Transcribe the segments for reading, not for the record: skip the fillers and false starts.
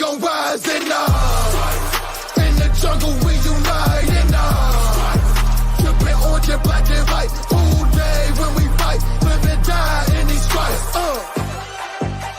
gon' rise and in the jungle we unite and tripping orange and black and white. All day when we fight, live and die in these stripes.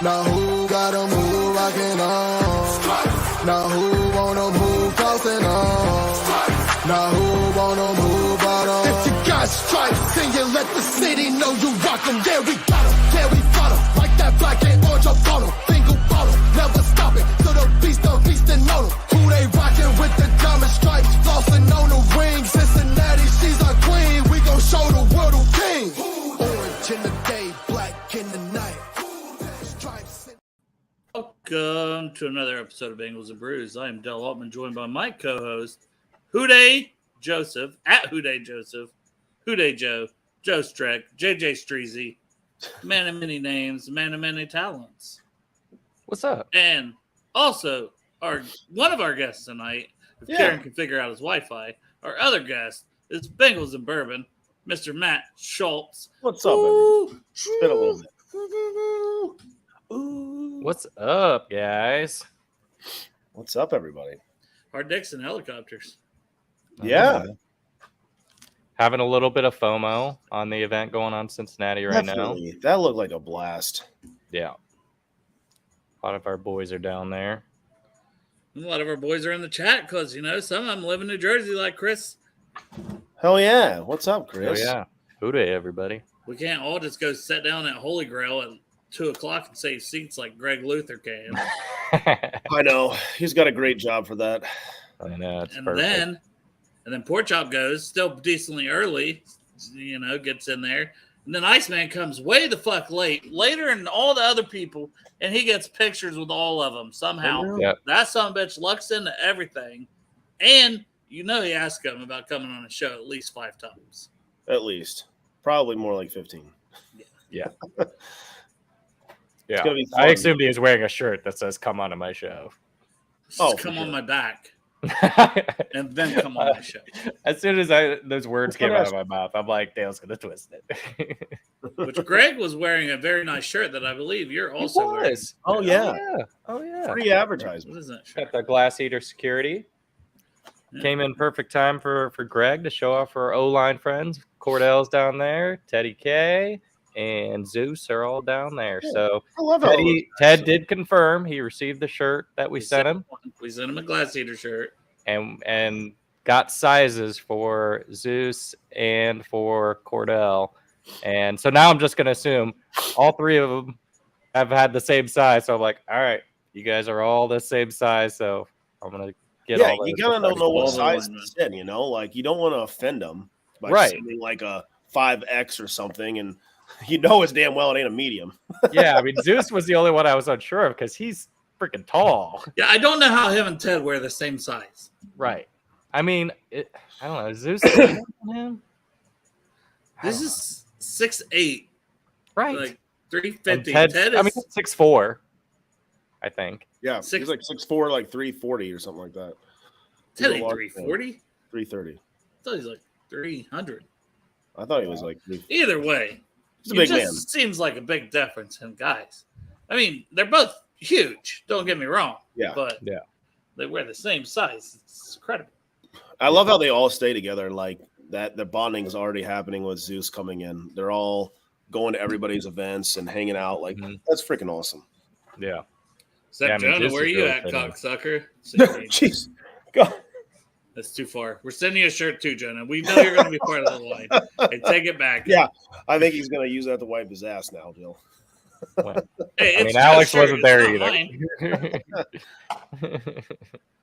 Now who gotta move rockin' on? Now who wanna move crossing on? Now who wanna move out on? If you got stripes, then you let the city know you rock 'em. Yeah, we got 'em. Yeah, we fought 'em. Like that black and orange up on 'em. Single bottle, never stop it. So the beast and on 'em. Who they rockin' with the diamond stripes? Flossing on the ring. Cincinnati, she's our queen. We gon' show the world who king. Orange in the day, black in the night. Stripes. Welcome to another episode of Bengals and Brews. I am Del Altman, joined by my co-host, Houday Joseph, at Houday Joseph, Houday Joe, Joe Streck, JJ Streezy, man of many names, man of many talents. What's up? And also, one of our guests tonight, if Kieran can figure out his Wi-Fi, our other guest is Bengals and Bourbon, Mr. Matt Schultz. What's up, everybody? It's been a little bit. What's up, guys? What's up, everybody? Our Dixon helicopters. Yeah. Having a little bit of FOMO on the event going on in Cincinnati right Definitely. That looked like a blast. now. Yeah. A lot of our boys are down there. A lot of our boys are in the chat because, some of them live in New Jersey like Chris. Hell yeah. What's up, Chris? Oh, yeah. Houday, everybody. We can't all just go sit down at Holy Grail at 2 o'clock and save seats like Greg Luther can. I know. He's got a great job for that. I know, it's And perfect. then Pork Chop goes, still decently early, gets in there. And then Iceman comes way the fuck later than all the other people, and he gets pictures with all of them somehow. Yep. That son of a bitch lucks into everything. And he asked him about coming on the show at least 5 times. At least. Probably more like 15. Yeah. It's Yeah. gonna be fun. I assumed he was wearing a shirt that says, "Come on to my show." Just for come on sure. my back and then come on my show. As soon as those words came out of my mouth, I'm like, Dale's going to twist it. Which Greg was wearing a very nice shirt that I believe you're also wearing. Oh, yeah. Oh, yeah. Free advertisement. What is that shirt? Got the glass eater security. Yeah. Came in perfect time for Greg to show off our O-line friends. Cordell's down there. Teddy K and Zeus are all down there. Yeah. So I love how Ted did confirm he received the shirt that we sent him We sent him a glass eater shirt. and got sizes for Zeus and for Cordell. And so now I'm just going to assume all three of them have had the same size. So I'm like, all right, you guys are all the same size. So I'm going to get all you those gotta before I know what all size the it's in, Like, you don't want to offend them by Right. sending like a 5X or something, and it's damn well it ain't a medium. Yeah, I mean, Zeus was the only one I was unsure of because he's freaking tall. Yeah, I don't know how him and Ted wear the same size. Right. I mean, I don't know. Is Zeus bigger than him? This is 6'8", Right. like And 350. Ted, Ted I mean, is 6'4", I think. Yeah, Six- he's like 6'4", like 340 or something like that. Ted he's a ain't large 340. 330. I thought he was like 300. I thought he was like 3. Either way, He's a big man. seems like a big difference in guys. I mean, they're both huge. Don't get me wrong. Yeah. But Yeah. they wear the same size. It's incredible. I love how they all stay together. Like that, the bonding is already happening with Zeus coming in. They're all going to everybody's events and hanging out. Like that's freaking awesome. Yeah. Except Yeah, I mean, Jonah, this where are is you really at, fitting. cocksucker? Jeez, God. That's too far. We're sending you a shirt too, Jonah. We know you're going to be part of the line. Hey, take it back. Yeah, I think he's gonna use that to wipe his ass now, Jill. Hey, I it's mean, your Alex shirt. wasn't there It's not either.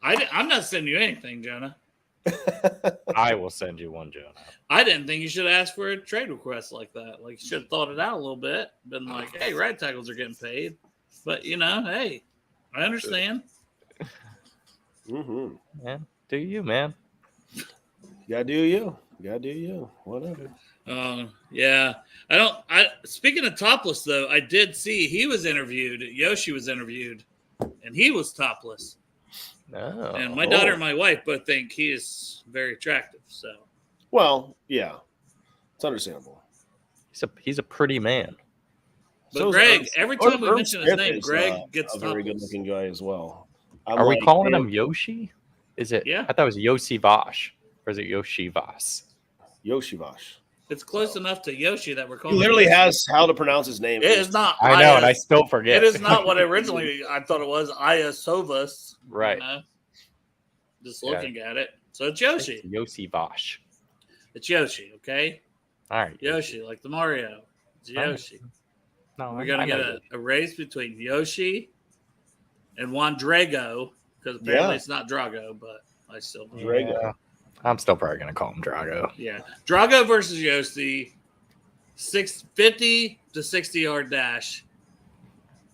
mine. I'm not sending you anything, Jonah. I will send you one, Jonah. I didn't think you should ask for a trade request like that. Like, you should have thought it out a little bit. Been like, hey, right tackles are getting paid. But, hey, I understand. Mm-hmm. Man, do you, man? You gotta do you. You gotta do you. Whatever. Yeah. Speaking of topless, though, I did see he was interviewed. Yoshi was interviewed, and he was topless. No. And my daughter and my wife both think he is very attractive. So, Well, yeah, it's understandable. He's a pretty man. but So is Greg, Ernst- every time we Ernst mention his Smith name, is, Greg gets a very topless. good-looking guy as well. Are we like, calling damn, him Yoshi? Is it? Yeah. I thought it was Yoshi Vosh. Or is it Yoshi Voss? Yoshivash? It's close enough to Yoshi that we're He calling. literally it Yoshi. has how to pronounce his name. It is not. I know, and I still forget. It is not what originally I thought it was. Iasovas. Right. You know? Just looking at it. So it's Yoshi. It's Yoshi Vosh. It's Yoshi, okay? All right. Yoshi, like the Mario. It's Yoshi. No, We're going to get a race between Yoshi and Juan Drago, because apparently it's not Drago, but I still do. Drago. I'm still probably going to call him Drago. Yeah. Drago versus Yoshi, 50 to 60 yard dash.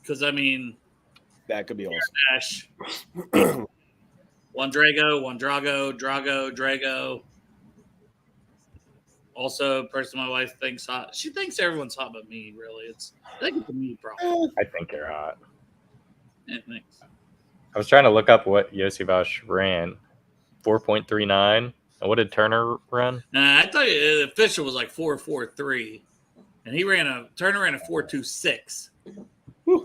Because, I mean, That could be awesome. dash. One Drago, Drago. Also, a person my wife thinks hot. She thinks everyone's hot but me, really. I think it's a me problem. I think you're hot. Yeah, thanks. I was trying to look up what Yoshi Vosh ran. 4.39. And what did Turner run? I thought the official was like 4.43. And Turner ran a 4.26.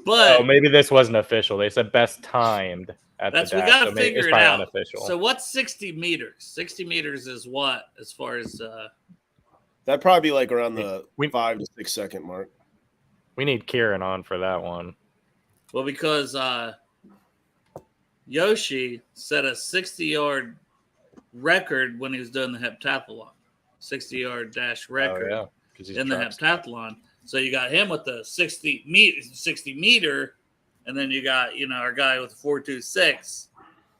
But Oh, maybe this wasn't official. They said best timed at we the dash. got to so maybe figure it's it probably out. unofficial. So what's 60 meters? 60 meters is what as far as That'd probably be like around the We- 5 to 6 second mark. We need Kieran on for that one. well, because Yoshi set a 60-yard record when he was doing the heptathlon. 60-yard dash record Oh, yeah. 'Cause he's in the trucks. heptathlon. So you got him with the 60 meter, and then you got our guy with the 4.26,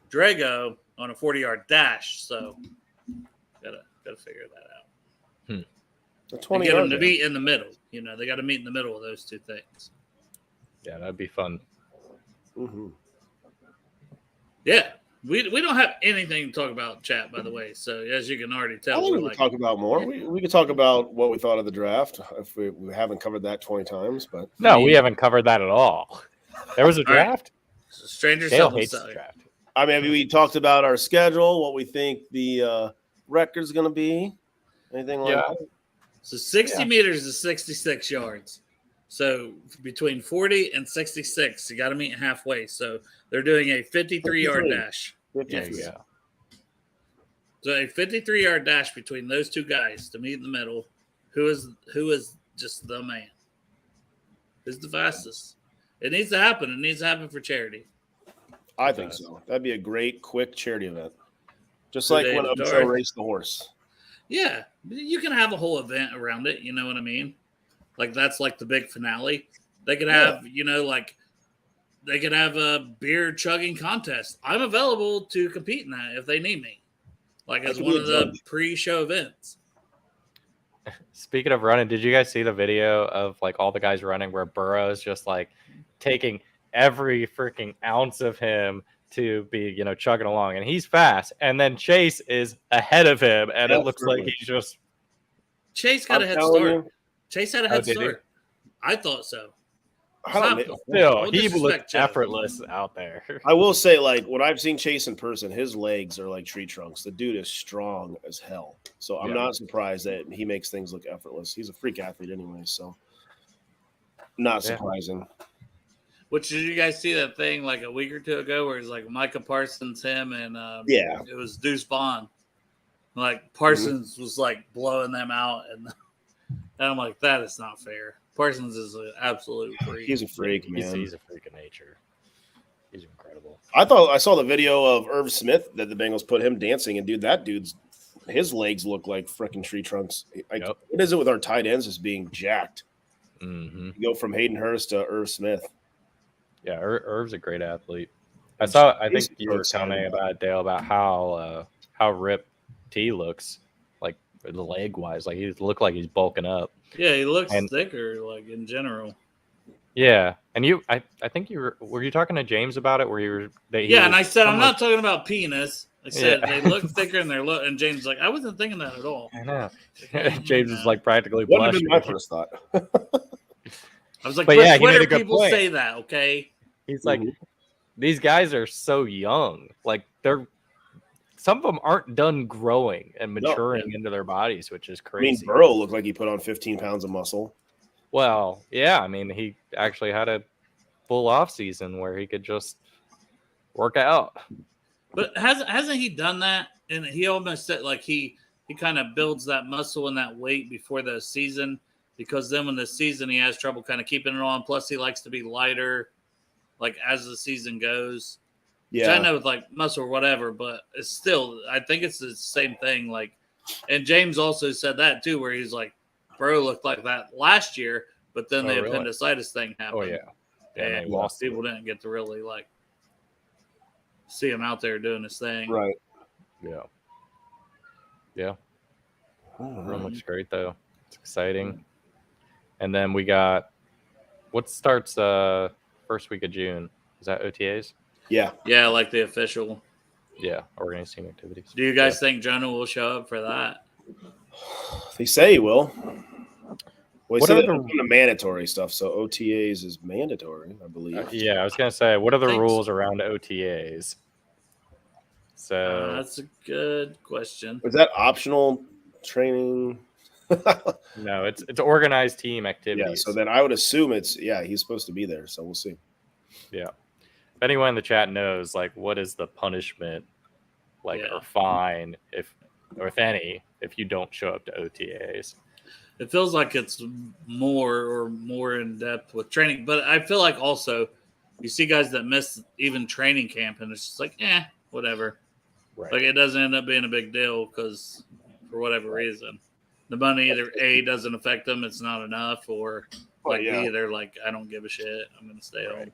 Drago on a 40-yard dash. So gotta figure that out. The And 20 get them yards. to meet in the middle. They got to meet in the middle of those two things. Yeah, that'd be fun. Mm-hmm. Yeah, we don't have anything to talk about, chat. By the way, so as you can already I tell, think we're we like could talk about more. We could talk about what we thought of the draft if we haven't covered that 20 times. But No, we haven't covered that at all. There was a All right. draft. stranger Dale something. hates the draft. I mean, we talked about our schedule, what we think the record's going to be, anything like Yeah. that. So 60 meters is 66 yards. So between 40 and 66, you got to meet halfway. So they're doing a 53-yard 53. dash. 53. Yeah. So a 53-yard dash between those two guys to meet in the middle. Who is just the man? Who's the fastest? It needs to happen. It needs to happen for charity. I think so. That'd be a great, quick charity event. Just like Today when to Joe Darth. raced the horse. Yeah, you can have a whole event around it. You know what I mean? Like that's like the big finale. They could have, they could have a beer chugging contest. I'm available to compete in that if they need me. Like as could one be a of the judge. pre-show events. Speaking of running, did you guys see the video of like all the guys running where Burrow's just like taking every freaking ounce of him to be, chugging along, and he's fast, and then Chase is ahead of him, and it looks like he's just. Chase got a head telling start. you. Chase had a head did he? start. I thought so. I don't know. Still, Don't he disrespect looked Joe. effortless out there. I will say, like, when I've seen Chase in person, his legs are like tree trunks. The dude is strong as hell. So I'm Yeah. not surprised that he makes things look effortless. He's a freak athlete anyway, so not Yeah. surprising. Which did you guys see that thing like a week or two ago where it's like Micah Parsons, him, and Yeah. it was Deuce Vaughn. Like Parsons was like blowing them out, and I'm like, that is not fair. Parsons is an absolute freak. He's a freak, man. He's a freak of nature. He's incredible. I thought I saw the video of Irv Smith that the Bengals put him dancing, and dude, that dude's his legs look like freaking tree trunks. Like, Yep. What is it with our tight ends just being jacked? Mm-hmm. You go from Hayden Hurst to Irv Smith. Yeah, Irv's a great athlete. I He's think you so were telling me excited about it, Dale, about how ripped T looks, like the leg wise. Like he looked like he's bulking up. Yeah, he looks And- thicker, like in general. Yeah, and I think you were you talking to James about it? Where you were? Yeah, and I said I'm not talking about penis. I said Yeah. they look thicker and and James was like, I wasn't thinking that at all. I know. James is like practically What have been my blushing. first thought? I was like, But but yeah, he made Twitter a good people point. say that, okay? He's like, these guys are so young. Like some of them aren't done growing and maturing into their bodies, which is I mean, crazy. Burrow looked like he put on 15 pounds of muscle. Well, yeah, I mean, he actually had a full off season where he could just work out. But hasn't he done that? And he almost said like he kind of builds that muscle and that weight before the season, because then when the season he has trouble kind of keeping it on. Plus he likes to be lighter, like as the season goes. Yeah, Which I know with like muscle or whatever, but it's still, I think it's the same thing. Like, and James also said that too, where he's like, bro looked like that last year, but then the really? appendicitis thing happened. Oh yeah, And lost people didn't get to really like see him out there doing his thing. right. Yeah. Room looks great though. It's exciting. And then we got what starts first week of June. Is that OTAs? Yeah. Yeah, like the official. Yeah, organized team activities. Do you guys think Jonah will show up for that? They say he will. Well, What he are said the- the mandatory stuff, so OTAs is mandatory, I believe. Yeah, I was gonna say, what are the Thanks. rules around OTAs? So That's a good question. Is that optional training? no, it's organized team Yeah, activities. so then I would assume he's supposed to be there, so we'll see. Yeah. If anyone in the chat knows, like, what is the punishment, like, Yeah. or fine, if any, if you don't show up to OTAs? It feels like it's more in depth with training, but I feel like also you see guys that miss even training camp, and it's just like, whatever. Right. Like it doesn't end up being a big deal because for whatever reason, the money either A doesn't affect them, it's not enough, or like B, they're like, I don't give a shit, I'm gonna stay home.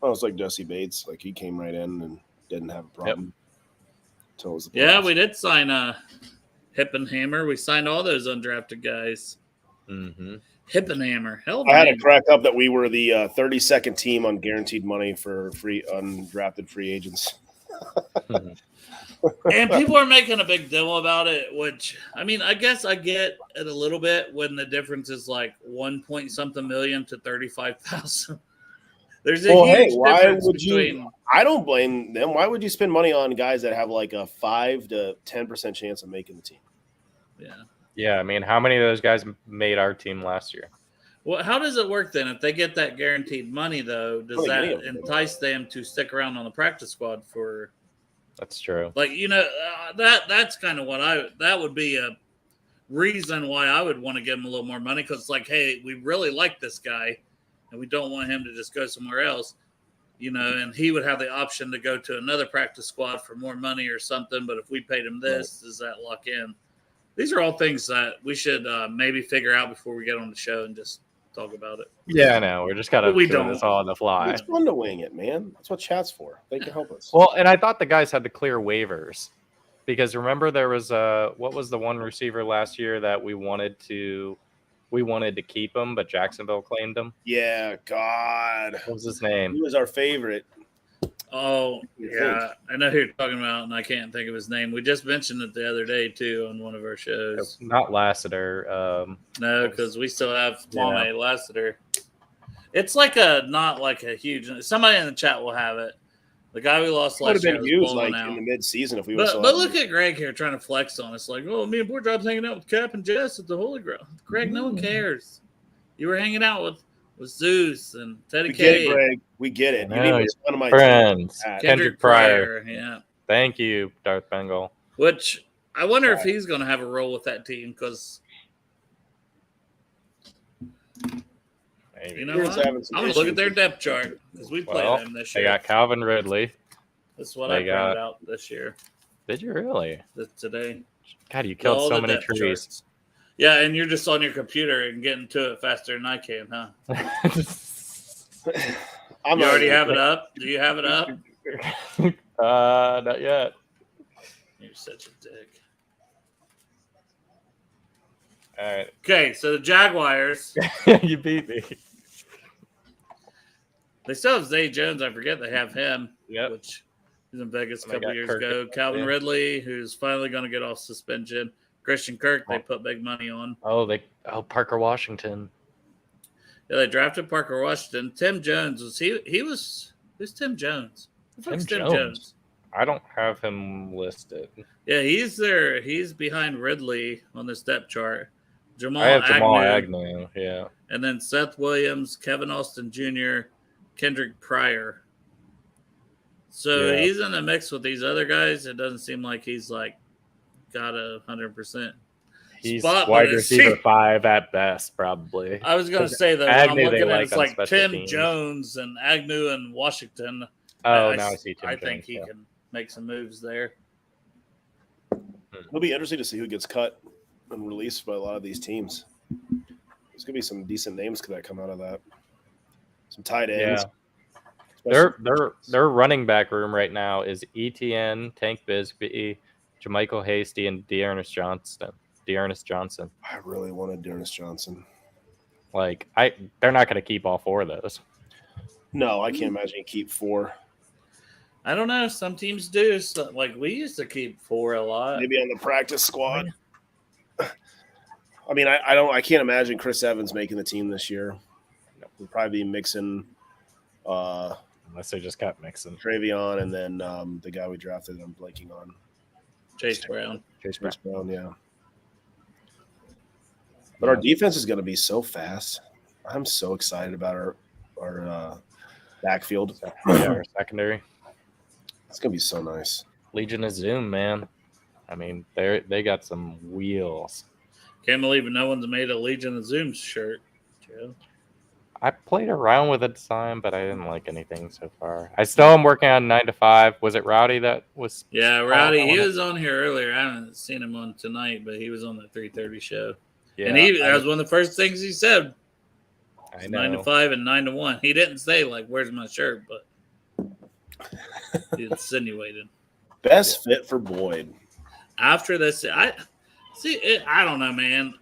Oh, it's like Jesse Bates. Like he came right in and didn't have a problem. Until it was the Yeah, playoffs. we did sign Hip and Hammer. We signed all those undrafted guys. Mm-hmm. Hip and Hammer. Hell, I had man. to crack up that we were the 32nd team on guaranteed money for free undrafted free agents. And people are making a big deal about it, which I mean, I guess I get it a little bit when the difference is like 1 point something million to 35,000. There's a huge difference between. I don't blame them. Why would you spend money on guys that have like a 5 to 10% chance of making the team? Yeah. Yeah, I mean, how many of those guys made our team last year? Well, how does it work then? If they get that guaranteed money, though, does that entice them to stick around on the practice squad for? That's true. Like, that's kind of that would be a reason why I would want to give him a little more money, because it's like, hey, we really like this guy and we don't want him to just go somewhere else, and he would have the option to go to another practice squad for more money or something. But if we paid him this, does that lock in? These are all things that we should maybe figure out before we get on the show and just talk about it. Yeah, I know. We're just kind of doing this all on the fly. It's fun to wing it, man. That's what chat's for. They can help us. Well, and I thought the guys had to clear waivers, because remember there was what was the one receiver last year that we wanted to keep him, but Jacksonville claimed him. Yeah, God. What was his name? He was our favorite. Oh, yeah. I know who you're talking about, and I can't think of his name. We just mentioned it the other day, too, on one of our shows. Not Lassiter. No, because we still have Kwame Lassiter. It's like not like a huge – somebody in the chat will have it. The guy we lost Would last have year been was used balling like out. in the mid-season if we would. But look at Greg here trying to flex on us. Like, oh, me and Boardrop's hanging out with Cap and Jess at the Holy Grail. Greg, no one cares. You were hanging out with Zeus and Teddy We K. get it, Greg. We get it. You No, need to make fun of my friends. team. Kendrick Pryor. Yeah. Thank you, Darth Bengal. Which I wonder if he's going to have a role with that team, because Maybe. what? I'm going to look at their depth chart, because we played them this They year. got Calvin Ridley. That's what I found out this year. Did you really? Today. God, you killed All so the many depth trees. charts. Yeah, and you're just on your computer and getting to it faster than I can, huh? You already have it up? Do you have it up? Not yet. You're such a dick. All right. Okay, so the Jaguars, You beat me. they still have Zay Jones. I forget they have him, Yep. which was in Vegas a And they couple got years Kirk ago. at- Calvin yeah. Ridley, who's finally going to get off suspension. Christian Kirk, they put big money on. Parker Washington. Yeah, they drafted Parker Washington. Tim Jones who's Tim Jones? Who the fuck's Tim Jones? I don't have him listed. Yeah, he's there. He's behind Ridley on this depth chart. I have Jamal Agnew, Agnew. Yeah. and then Seth Williams, Kevin Austin Jr., Kendrick Pryor. So Yeah. he's in the mix with these other guys. It doesn't seem like he's like got 100%. He's spot, but wide it receiver seems- 5 at best, probably. I was going to 'Cause say that when I'm Agnew they looking at it, like it's on like special Tim teams. Jones and Agnew and Washington. Oh, now I see Tim I Jones. think he can make some moves there. It'll be interesting to see who gets cut and released by a lot of these teams. There's gonna be some decent names that come out of that. Some tight ends. Yeah. Their running back room right now is ETN, Tank Bisbee, Jermichael Hasty, and Dearness Johnson. I really wanted Dearness Johnson. Like they're not going to keep all 4 of those. No, I can't imagine you keep 4. I don't know. Some teams do. So, like we used to keep 4 a lot. Maybe on the practice squad. I mean, I can't imagine Chris Evans making the team this year. We'll probably be mixing Unless they just kept mixing. Travion and then the guy we drafted. I'm blanking on Chase Brown. Chase Chris Brown. Brown. Yeah, but our defense is going to be so fast. I'm so excited about our backfield. Yeah, our secondary. It's going to be so nice. Legion of Zoom, man. I mean, they got some wheels. Can't believe no one's made a Legion of Zoom shirt, Joe. I played around with a design, but I didn't like anything so far. I still am working on 9 to 5. Was it Rowdy that was? Yeah, Rowdy. He was on here earlier. I haven't seen him on tonight, but he was on the 3:30 show. Yeah, And that was one of the first things he said. I know. 9 to 5 and 9 to 1. He didn't say like, "Where's my shirt?" But he insinuated. Best fit for Boyd. After this, I don't know, man.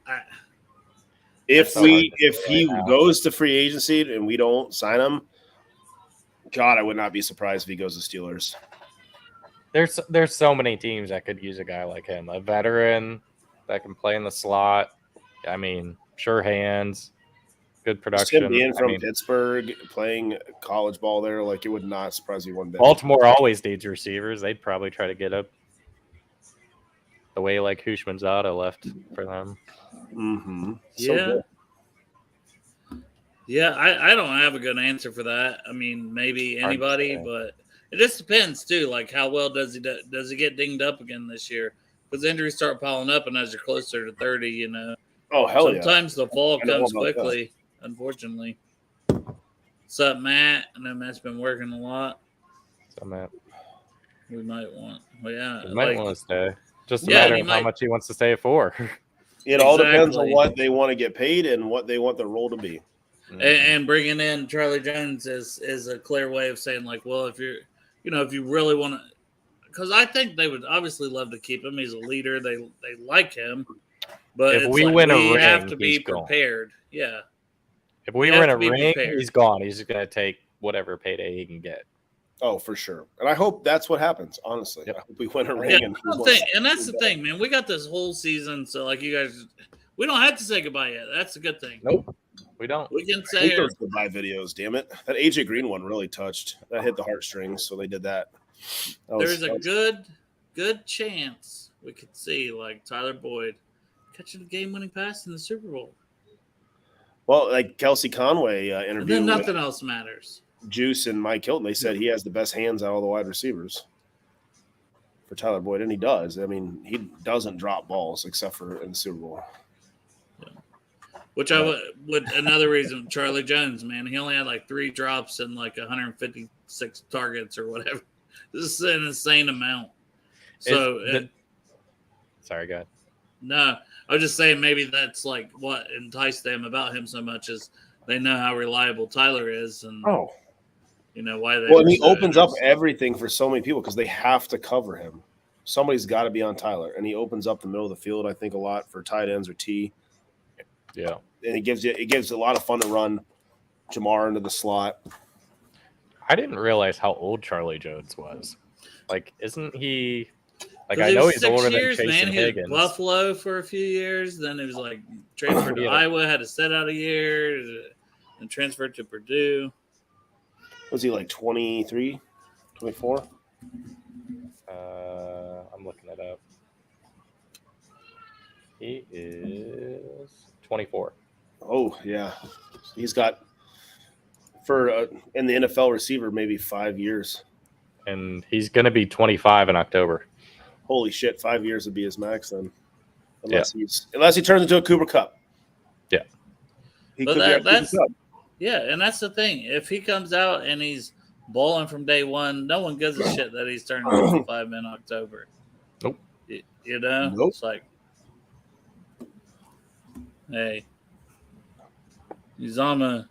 If so hard to if say he right now. goes to free agency and we don't sign him, God, I would not be surprised if he goes to Steelers. There's so many teams that could use a guy like him, a veteran that can play in the slot. I mean, sure hands, good Just production. him being from I mean, Pittsburgh, playing college ball there, like it would not surprise me one bit. Baltimore always needs receivers. They'd probably try to get up the way like Hushmanzada left for them. Mm-hmm. Yeah. Yeah, I don't have a good answer for that. I mean, maybe Hard to anybody, say. but it just depends too. Like, how well does he get dinged up again this year? Because injuries start piling up, and as you're closer to 30, you know, Oh hell yeah! sometimes the fall I know comes about that. quickly. Unfortunately. What's up, Matt? I know Matt's been working a lot. So Matt, We might want, well, yeah, he might like, want to stay. Just a Yeah, matter he of how might- much he wants to stay for. It all depends on Exactly. what they want to get paid and what they want their role to be. and bringing in Charlie Jones is a clear way of saying, like, well, if you really want to, because I think they would obviously love to keep him. He's a leader. They like him, but If it's we like win a we have ring, to be he's gone. prepared. Yeah, If we You have win to a be ring, prepared. he's gone. He's just gonna take whatever payday he can get. Oh, for sure. And I hope that's what happens. Honestly, Yep. I hope we win a ring. yeah. And And that's the thing, man. We got this whole season, so like you guys, we don't have to say goodbye yet. That's a good thing. Nope, we don't. We can I say hate those goodbye videos. Damn it! That AJ Green one really touched. That hit the heartstrings. So they did that. there's a good chance we could see like Tyler Boyd catching a game-winning pass in the Super Bowl. Well, like Kelsey Conway And interviewed then with nothing else matters. Juice and Mike Hilton. They said he has the best hands out of all the wide receivers for Tyler Boyd, and he does. I mean, he doesn't drop balls except for in the Super Bowl. Which I would another reason Charlie Jones, man, he only had like 3 drops and like 156 targets or whatever. This is an insane amount. So Sorry, go ahead. no, I was just saying maybe that's like what enticed them about him so much is they know how reliable Tyler is and Oh, you know why they. well, were and he so opens up interested. everything for so many people because they have to cover him. Somebody's got to be on Tyler, and he opens up the middle of the field. I think a lot for tight ends or T, Yeah. and it gives a lot of fun to run Jamar into the slot. I didn't realize how old Charlie Jones was. Like, isn't he? Like, 'Cause I he know was he's 6 older years, than Chase man. and He was Higgins. Buffalo for a few years. Then he was like transferred to Yeah. Iowa, had to sit out a year, and transferred to Purdue. Was he like 23, 24? I'm looking it up. He is 24. Oh yeah, he's got for in the NFL receiver maybe 5 years. and he's going to be 25 in October. Holy shit! 5 years would be his max then, unless he turns into a Cooper Cup. Yeah, he But could be a Cooper Cup. Yeah, and that's the thing. If he comes out and he's balling from day one, no one gives a shit that he's turning 25 in October. Nope. You know? Nope. It's like, hey, Uzama,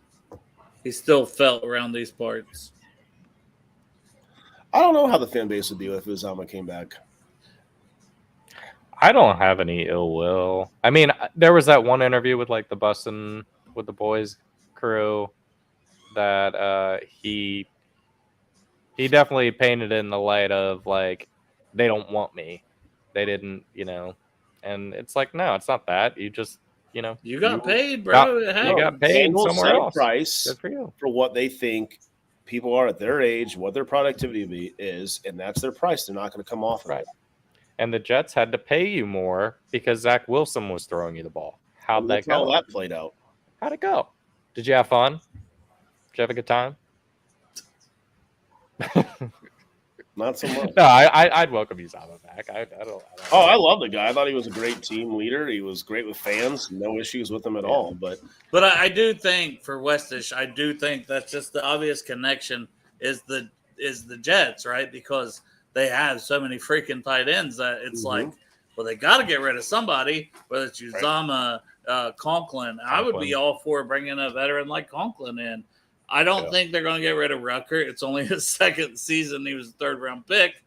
he's still felt around these parts. I don't know how the fan base would be if Uzama came back. I don't have any ill will. I mean, there was that one interview with like the Bussin' with the Boys crew that he definitely painted in the light of like they don't want me, they didn't, and it's like no, it's not that. You just you got paid, bro. You got paid somewhere else. Price Good for you for what they think people are at their age, what their productivity is, and that's their price. They're not going to come off of it. And the Jets had to pay you more because Zach Wilson was throwing you the ball. How'd that go? How that played out. How'd it go? Did you have fun? Did you have a good time? Not so much. No, I'd welcome Uzama back. I don't. I love the guy. I thought he was a great team leader. He was great with fans. No issues with him at all. But I do think for Westish, I do think that's just the obvious connection is the Jets, right? Because they have so many freaking tight ends that it's like, well, they got to get rid of somebody, whether it's Uzama, Conklin. I would be all for bringing a veteran like Conklin in. I don't think they're going to get rid of Rucker. It's only his second season. He was a third-round pick,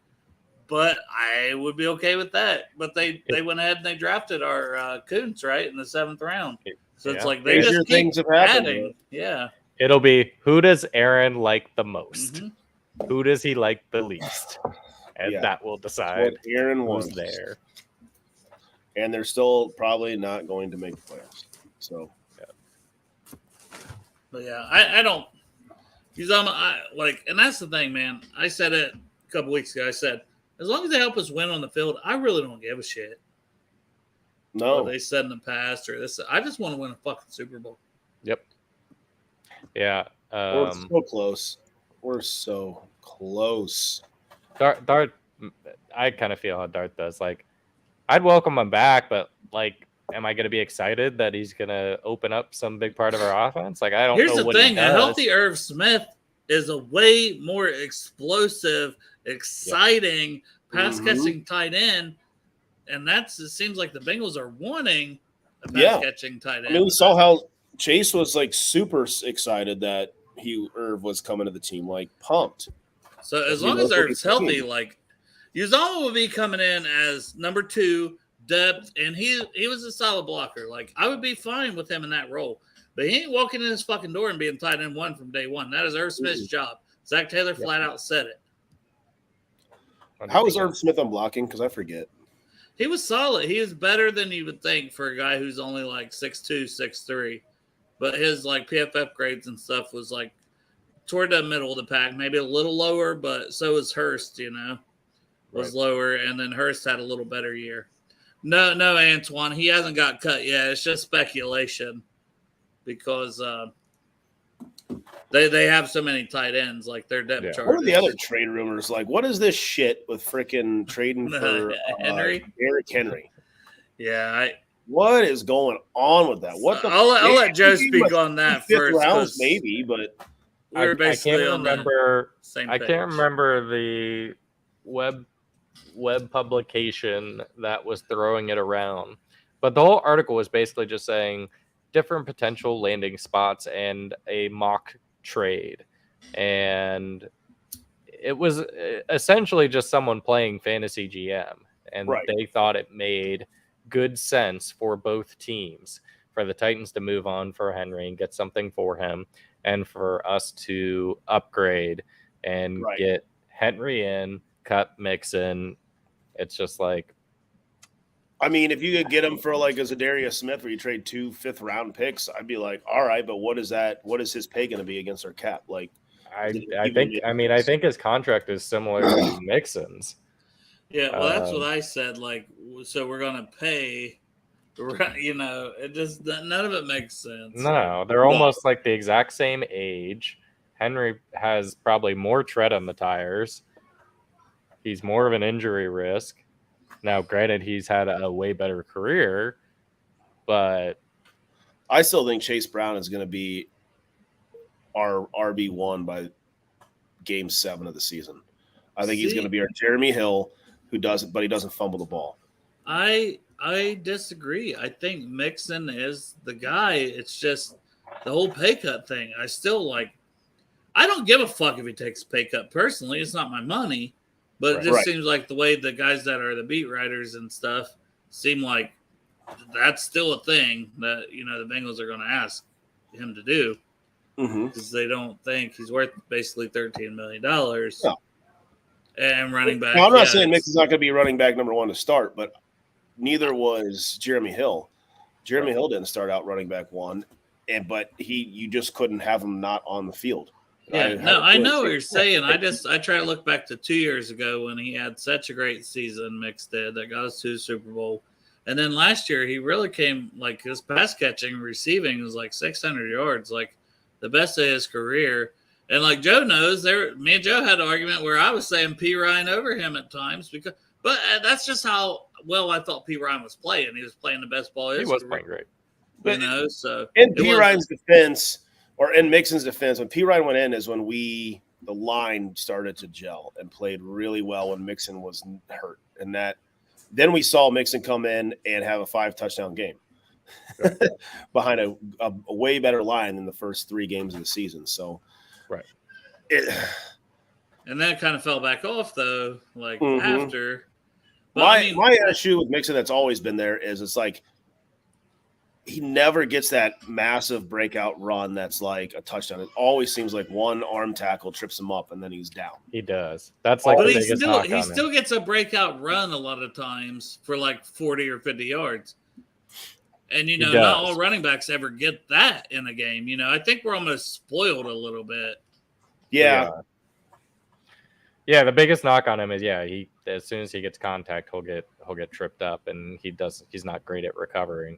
but I would be okay with that. But they went ahead and they drafted our Kuntz, right, in the 7th round. So it's like they just keep adding. Yeah. It'll be, who does Aaron like the most? Who does he like the least? And that will decide Aaron who's there. And they're still probably not going to make the playoffs. So, But yeah, I don't. Uzama, and that's the thing, man. I said it a couple weeks ago. I said, as long as they help us win on the field, I really don't give a shit. No, what they said in the past or this. I just want to win a fucking Super Bowl. Yep. Yeah. We're so close. We're so close. Dart, I kind of feel how Dart does. Like, I'd welcome him back, but like, am I going to be excited that he's going to open up some big part of our offense? Like, I don't know. Here's the thing: a healthy Irv Smith is a way more explosive, exciting pass catching tight end, and it seems like the Bengals are wanting a pass catching tight end. I mean, we saw how Chase was like super excited that Irv was coming to the team, like pumped. So as long as Irv's healthy, like Uzama will be coming in as number 2 depth, and he was a solid blocker. Like I would be fine with him in that role, but he ain't walking in his fucking door and being tight end 1 from day one. That is Irv Smith's job. Zach Taylor flat out said it. How was Irv Smith on blocking? Because I forget. He was solid. He was better than you would think for a guy who's only like 6'2", 6'3". But his like PFF grades and stuff was like toward the middle of the pack, maybe a little lower, but so was Hurst, was lower. And then Hurst had a little better year. No, Antoine, he hasn't got cut yet. It's just speculation because they have so many tight ends, like their depth chart. What are the other trade rumors? Like, what is this shit with freaking trading for Henry? Derrick Henry. Yeah, what is going on with that? What the? I'll let Joe speak on that first. Rounds, maybe, but we're basically I can't remember. I can't remember the web publication that was throwing it around, but the whole article was basically just saying different potential landing spots and a mock trade, and it was essentially just someone playing fantasy GM, and they thought it made good sense for both teams, for the Titans to move on for Henry and get something for him, and for us to upgrade and get Henry in, cut Mixon. It's just like, I mean, if you could get him for like a Zadarius Smith where you trade 2 5th-round picks, I'd be like, all right, but what is that? What is his pay going to be against our cap? Like, I think his contract is similar to Mixon's. Yeah, well, that's what I said. Like, so we're going to pay, it just, none of it makes sense. No, they're almost like the exact same age. Henry has probably more tread on the tires. He's more of an injury risk. Now, granted, he's had a way better career, but I still think Chase Brown is going to be our RB1 by game 7 of the season. I think he's going to be our Jeremy Hill, he doesn't fumble the ball. I disagree. I think Mixon is the guy. It's just the whole pay cut thing. I don't give a fuck if he takes a pay cut personally. It's not my money. But it just seems like the way the guys that are the beat writers and stuff seem like that's still a thing that, the Bengals are going to ask him to do. Because they don't think he's worth basically $13 million. No. And running back. Now, I'm not saying Mixon's not going to be running back number 1 to start, but neither was Jeremy Hill. Jeremy Hill didn't start out running back 1, but you just couldn't have him not on the field. Yeah, I know what you're saying. I try to look back to 2 years ago when he had such a great season, Mix did, that got us to the Super Bowl. And then last year, he really came, like, his pass catching, receiving was like 600 yards, like the best of his career. And like Joe knows, me and Joe had an argument where I was saying P. Ryan over him at times, but that's just how well I thought P. Ryan was playing. He was playing the best ball. He was playing great. So in P. Ryan's defense, or in Mixon's defense, when P. Ryan went in is when the line started to gel and played really well when Mixon was hurt. And then we saw Mixon come in and have a 5-touchdown game behind a way better line than the first 3 games of the season. So, and then it kind of fell back off though, after. But my issue with Mixon that's always been there is it's like he never gets that massive breakout run that's like a touchdown. It always seems like one arm tackle trips him up and then he's down. He does. That's like the biggest knock on him. He still gets a breakout run a lot of times for like 40 or 50 yards. And, not all running backs ever get that in a game. I think we're almost spoiled a little bit. Yeah. Yeah, the biggest knock on him is he as soon as he gets contact, he'll get tripped up, and he's not great at recovering.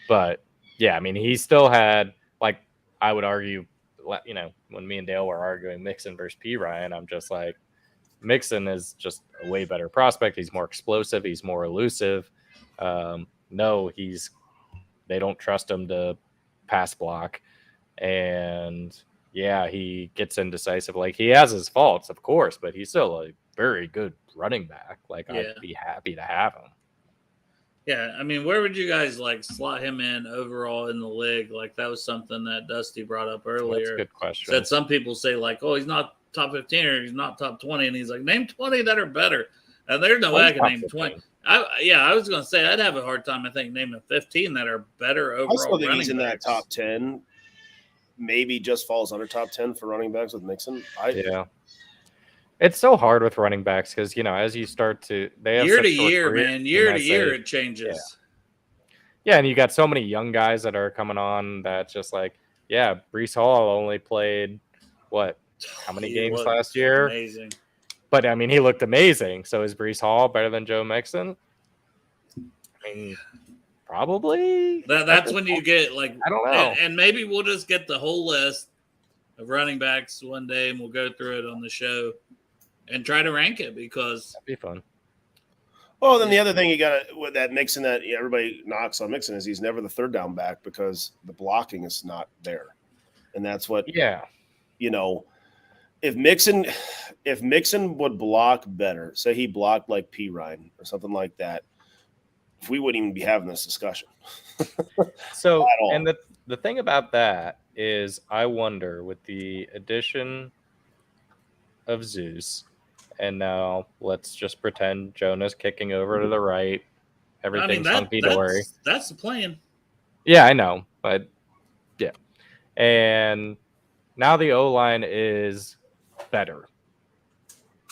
But yeah, I mean, he still had, like, I would argue, when me and Dale were arguing Mixon versus P. Ryan, I'm just like, Mixon is just a way better prospect. He's more explosive. He's more elusive. They don't trust him to pass block, and he gets indecisive. Like, he has his faults, of course, but he's still a very good running back. Like, I'd be happy to have him. Yeah, I mean, where would you guys slot him in overall in the league? Like, that was something that Dusty brought up earlier. That's a good question. Said some people say he's not top 15 or he's not top 20, and he's like, name 20 that are better. And there's no way I can name 20. I was going to say I'd have a hard time, I think, naming 15 that are better overall. I still think he's in that top 10. Maybe just falls under top 10 for running backs with Mixon. It's so hard with running backs because, as you start to – they have year to year, it changes. Yeah, and you got so many young guys that are coming on that just like, Breece Hall only played, how many games last year? Amazing. But, I mean, he looked amazing. So is Breece Hall better than Joe Mixon? I mean, probably. That's when you get, I don't know. And maybe we'll just get the whole list of running backs one day, and we'll go through it on the show and try to rank it because that'd be fun. Well, then the other thing you got with that Mixon that everybody knocks on Mixon is he's never the third down back because the blocking is not there, and that's what. Yeah. If Mixon would block better, say he blocked like P. Ryan or something like that, we wouldn't even be having this discussion. So, and the thing about that is, I wonder with the addition of Zeus, and now let's just pretend Jonah's kicking over to the right. Everything's hunky-dory. That's the plan. Yeah, I know, but yeah. And now the O-line is better.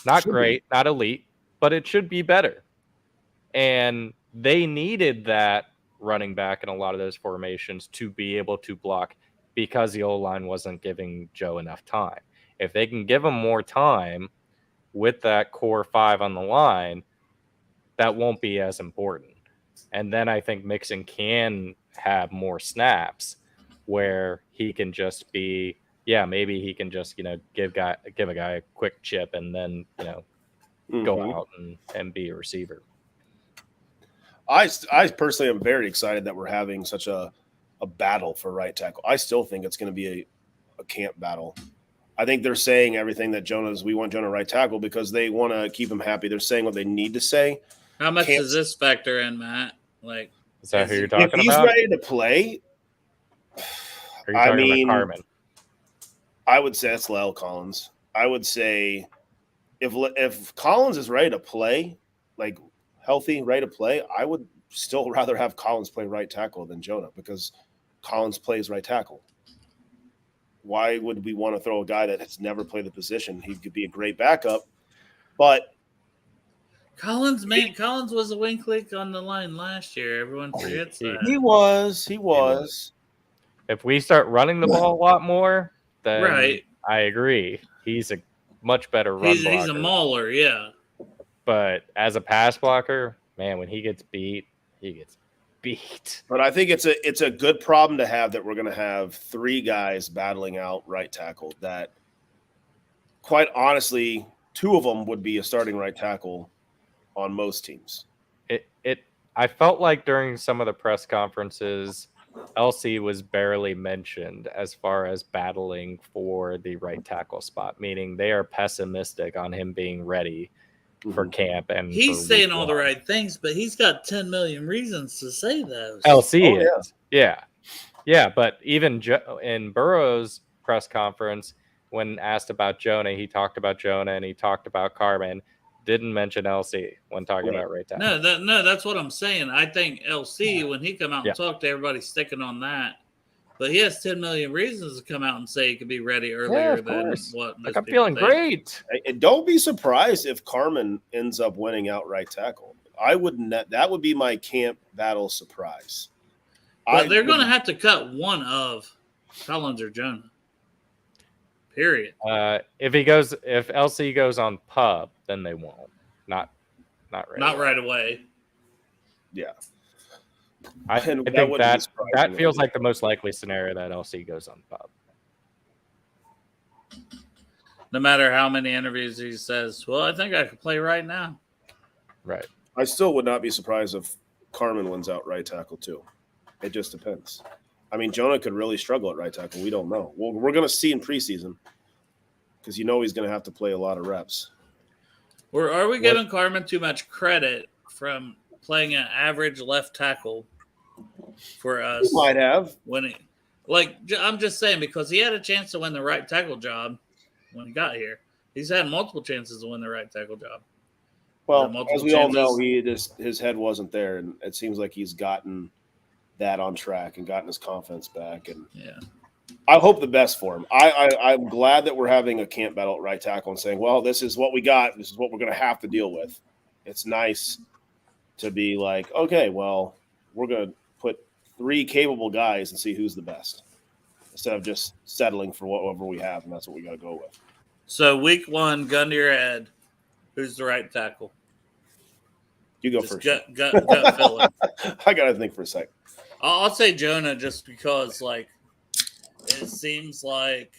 Not great, not elite, but it should be better. And they needed that running back in a lot of those formations to be able to block because the O-line wasn't giving Joe enough time. If they can give him more time with that core 5 on the line, that won't be as important. And then I think Mixon can have more snaps where he can just be, maybe he can just, give a guy a quick chip and then, go out and be a receiver. I personally am very excited that we're having such a battle for right tackle. I still think it's going to be a camp battle. I think they're saying everything that we want Jonah right tackle because they want to keep him happy. They're saying what they need to say. How much does this factor in, Matt? Like, is that who you're talking about? If he's ready to play, are you talking about Carmen? I would say that's Lyle Collins. I would say if Collins is ready to play, like healthy, ready to play, I would still rather have Collins play right tackle than Jonah because Collins plays right tackle. Why would we want to throw a guy that has never played the position? He could be a great backup, but Collins was a wing click on the line last year. Everyone forgets that. He was. If we start running the ball a lot more, then right. I agree. He's a much better run blocker. He's a mauler, yeah. But as a pass blocker, man, when he gets beat, he gets beat. But I think it's a good problem to have that we're going to have 3 guys battling out right tackle that, quite honestly, 2 of them would be a starting right tackle on most teams. I felt like during some of the press conferences, LC was barely mentioned as far as battling for the right tackle spot, meaning they are pessimistic on him being ready for camp. And he's saying all the right things, but he's got 10 million reasons to say those. LC is. Yeah. But even in Burrow's press conference, when asked about Jonah, he talked about Jonah and he talked about Carmen. Didn't mention LC when talking about right tackle. No, that's what I'm saying. I think LC, when he come out and talk to everybody, sticking on that. But he has 10 million reasons to come out and say he could be ready earlier than what. Like, I'm feeling great. And don't be surprised if Carmen ends up winning out right tackle. I wouldn't. That would be my camp battle surprise. But they're going to have to cut one of Collins or Jonah. Period. If LC goes on pub, then they won't. Not right away. Yeah. I think that feels like the most likely scenario that LC goes on pub. No matter how many interviews he says, well, I think I could play right now. Right. I still would not be surprised if Carmen wins out right tackle too. It just depends. I mean, Jonah could really struggle at right tackle. We don't know. Well, we're going to see in preseason because he's going to have to play a lot of reps. Or are we giving Carmen too much credit from playing an average left tackle for us? He might have. I'm just saying because he had a chance to win the right tackle job when he got here. He's had multiple chances to win the right tackle job. Well, as we all know, his head wasn't there, and it seems like he's gotten that on track and gotten his confidence back. And I hope the best for him. I'm glad that we're having a camp battle at right tackle and saying, well, this is what we got. This is what we're going to have to deal with. It's nice to be like, okay, well, we're going to put 3 capable guys and see who's the best instead of just settling for whatever we have, and that's what we got to go with. So week 1, gun to your head, who's the right tackle? You go just first. Gut feeling. I got to think for a second. I'll say Jonah just because, like, it seems like,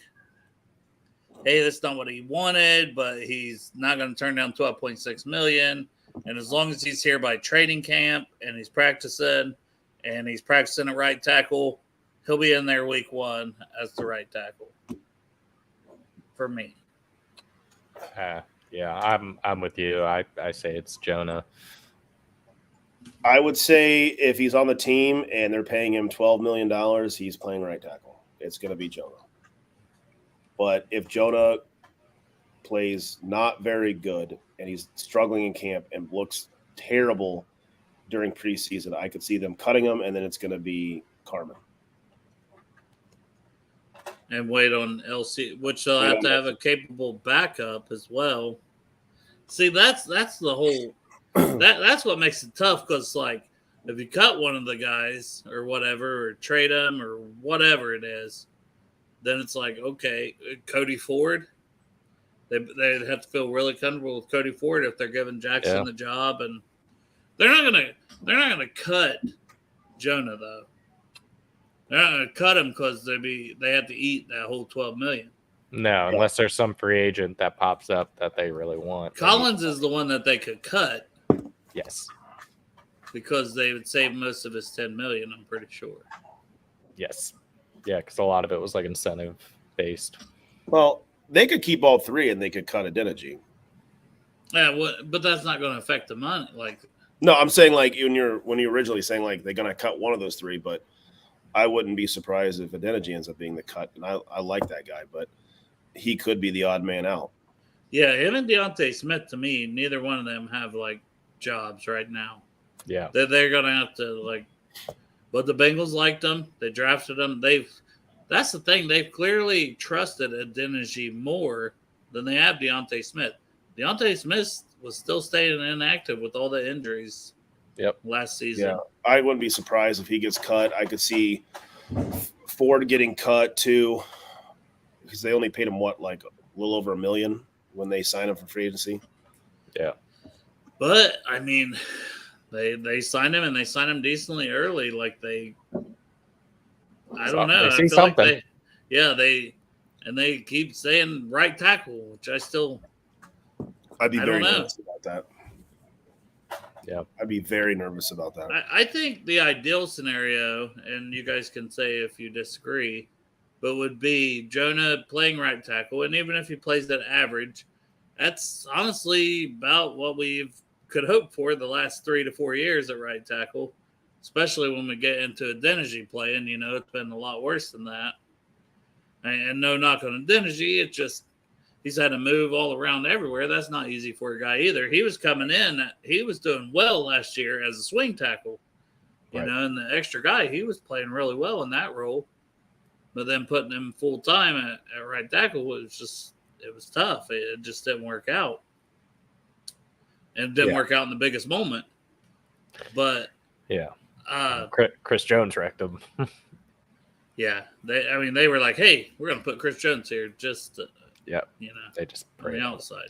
hey, that's not what he wanted, but he's not going to turn down $12.6 million. And as long as he's here by training camp and he's practicing at right tackle, he'll be in there week 1 as the right tackle. For me. Yeah, I'm with you. I say it's Jonah. I would say if he's on the team and they're paying him $12 million, he's playing right tackle. It's going to be Jonah. But if Jonah plays not very good and he's struggling in camp and looks terrible during preseason, I could see them cutting him, and then it's going to be Carmen. And wait on LC, which they'll have to have a capable backup as well. See, that's the whole that's what makes it tough because, like, if you cut one of the guys or whatever, or trade them or whatever it is, then it's like, okay, Cody Ford. They'd have to feel really comfortable with Cody Ford if they're giving Jackson the job, and they're not gonna cut Jonah though. They're not gonna cut him because they have to eat that whole $12 million. No, unless there's some free agent that pops up that they really want. Collins is the one that they could cut. Yes. Because they would save most of his $10 million, I'm pretty sure. Yes. Yeah, because a lot of it was like incentive based. Well, they could keep all three and they could cut Adeniji. Yeah, but that's not going to affect the money. Like, no, I'm saying like when you're originally saying like they're going to cut one of those three, but I wouldn't be surprised if Adeniji ends up being the cut. And I like that guy, but he could be the odd man out. Yeah, him and Deontay Smith, to me, neither one of them have like jobs right now. Yeah, they're going to have to like. But the Bengals liked them. They drafted them. That's the thing. They've clearly trusted Adeniji more than they have Deontay Smith. Deontay Smith was still staying inactive with all the injuries. Yep. Last season. Yeah, I wouldn't be surprised if he gets cut. I could see Ford getting cut too, because they only paid him like a little over $1 million when they signed him for free agency. Yeah, but I mean, they signed him and they signed him decently early. Like I don't know. They see something. They keep saying right tackle, which I'd be very don't know. nervous about that. Yeah, I'd be very nervous about that. I think the ideal scenario, and you guys can say if you disagree, but would be Jonah playing right tackle, and even if he plays at average, that's honestly about what we could hope for the last 3 to 4 years at right tackle, especially when we get into Adeniji playing. You know, it's been a lot worse than that. And no knock on Adeniji, it's just he's had to move all around everywhere. That's not easy for a guy either. He was coming in. He was doing well last year as a swing tackle, you know, and the extra guy, he was playing really well in that role. But then putting him full time at right tackle it was tough. It just didn't work out. And it didn't work out in the biggest moment. But yeah, Chris Jones wrecked him. Yeah, they were like, "Hey, we're going to put Chris Jones here, just yeah, you know, they just on the outside."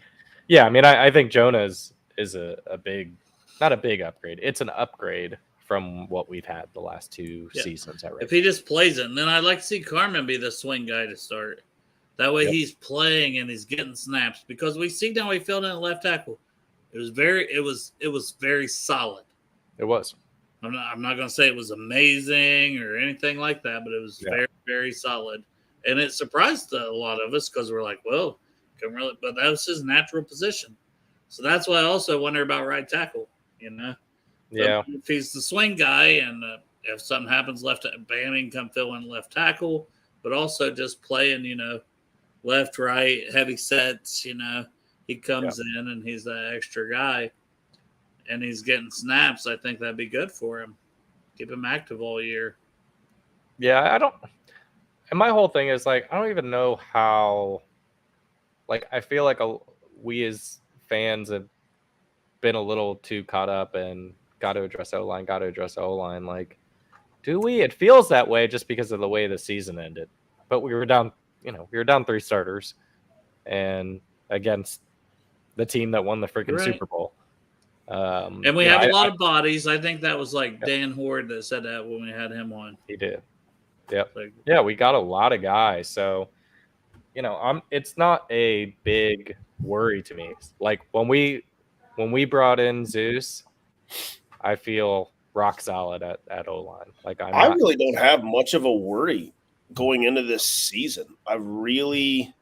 Yeah, I mean, I think Jonah is a big, not a big upgrade. It's an upgrade from what we've had the last two seasons. If he just plays it, and then I'd like to see Carmen be the swing guy to start. That way, he's playing and he's getting snaps because we see now he filled in at left tackle. It was very solid. It was. I'm not going to say it was amazing or anything like that, but it was very, very solid. And it surprised a lot of us because we're like, well, but that was his natural position. So that's why I also wonder about right tackle, you know? Yeah. So if he's the swing guy and if something happens left, bam, he can come fill in left tackle, but also just playing, you know, left, right, heavy sets, you know, he comes in and he's that extra guy. And he's getting snaps, I think that'd be good for him. Keep him active all year. Yeah, and my whole thing is like, I don't even know how, like, I feel like we as fans have been a little too caught up and got to address O-line. Like, do we? It feels that way just because of the way the season ended. But we were down 3 starters and against the team that won the freaking Super Bowl. And we have a lot of bodies. I think that was like Dan Horde that said that when we had him on. He did. Yep. Yeah, we got a lot of guys. So, you know, it's not a big worry to me. Like when we brought in Zeus, I feel rock solid at O-line. Like I really don't have much of a worry going into this season. I really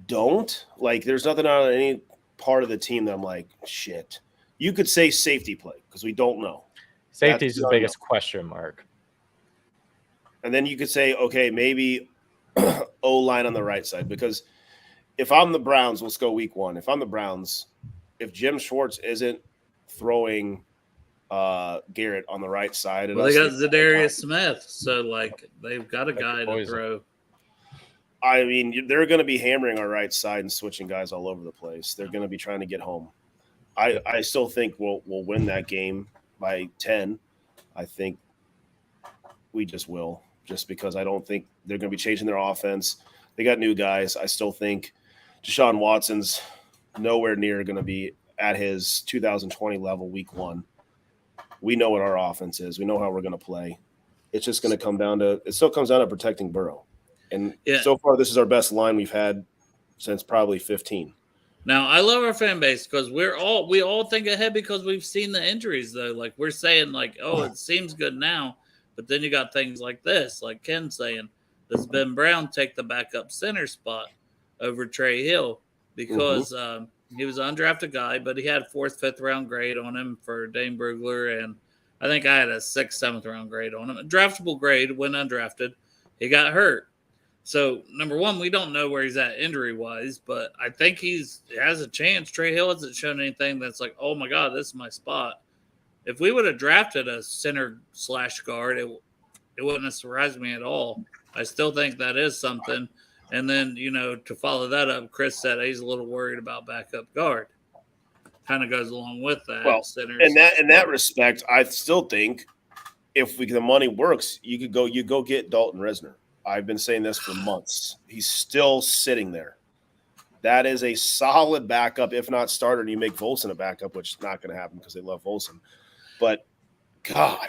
don't. Like there's nothing on any part of the team that I'm like, shit. You could say safety play because we don't know. Safety is the biggest question mark. And then you could say, okay, maybe O-line on the right side because if I'm the Browns, let's go week 1. If I'm the Browns, if Jim Schwartz isn't throwing Garrett on the right side, well, they got Zadarius Smith, so like they've got a guy to throw. I mean, they're going to be hammering our right side and switching guys all over the place. They're going to be trying to get home. I still think we'll win that game by 10. I think we just will, just because I don't think they're going to be changing their offense. They got new guys. I still think Deshaun Watson's nowhere near going to be at his 2020 level week 1. We know what our offense is. We know how we're going to play. It's just going to come down to – it still comes down to protecting Burrow. And so far, this is our best line we've had since probably 15. Now, I love our fan base because we all think ahead because we've seen the injuries, though. Like, we're saying, like, oh, it seems good now. But then you got things like this, like Ken saying, does Ben Brown take the backup center spot over Trey Hill? Because he was an undrafted guy, but he had 4th, 5th round grade on him for Dane Brugler. And I think I had a 6th, 7th round grade on him. A draftable grade when undrafted. He got hurt. So, number one, we don't know where he's at injury-wise, but I think he has a chance. Trey Hill hasn't shown anything that's like, oh, my God, this is my spot. If we would have drafted a center/guard, it wouldn't have surprised me at all. I still think that is something. And then, to follow that up, Chris said he's a little worried about backup guard. Kind of goes along with that. Well, in that respect, I still think if the money works, you go get Dalton Risner. I've been saying this for months. He's still sitting there. That is a solid backup, if not starter. And you make Volson a backup, which is not going to happen because they love Volson. But, God.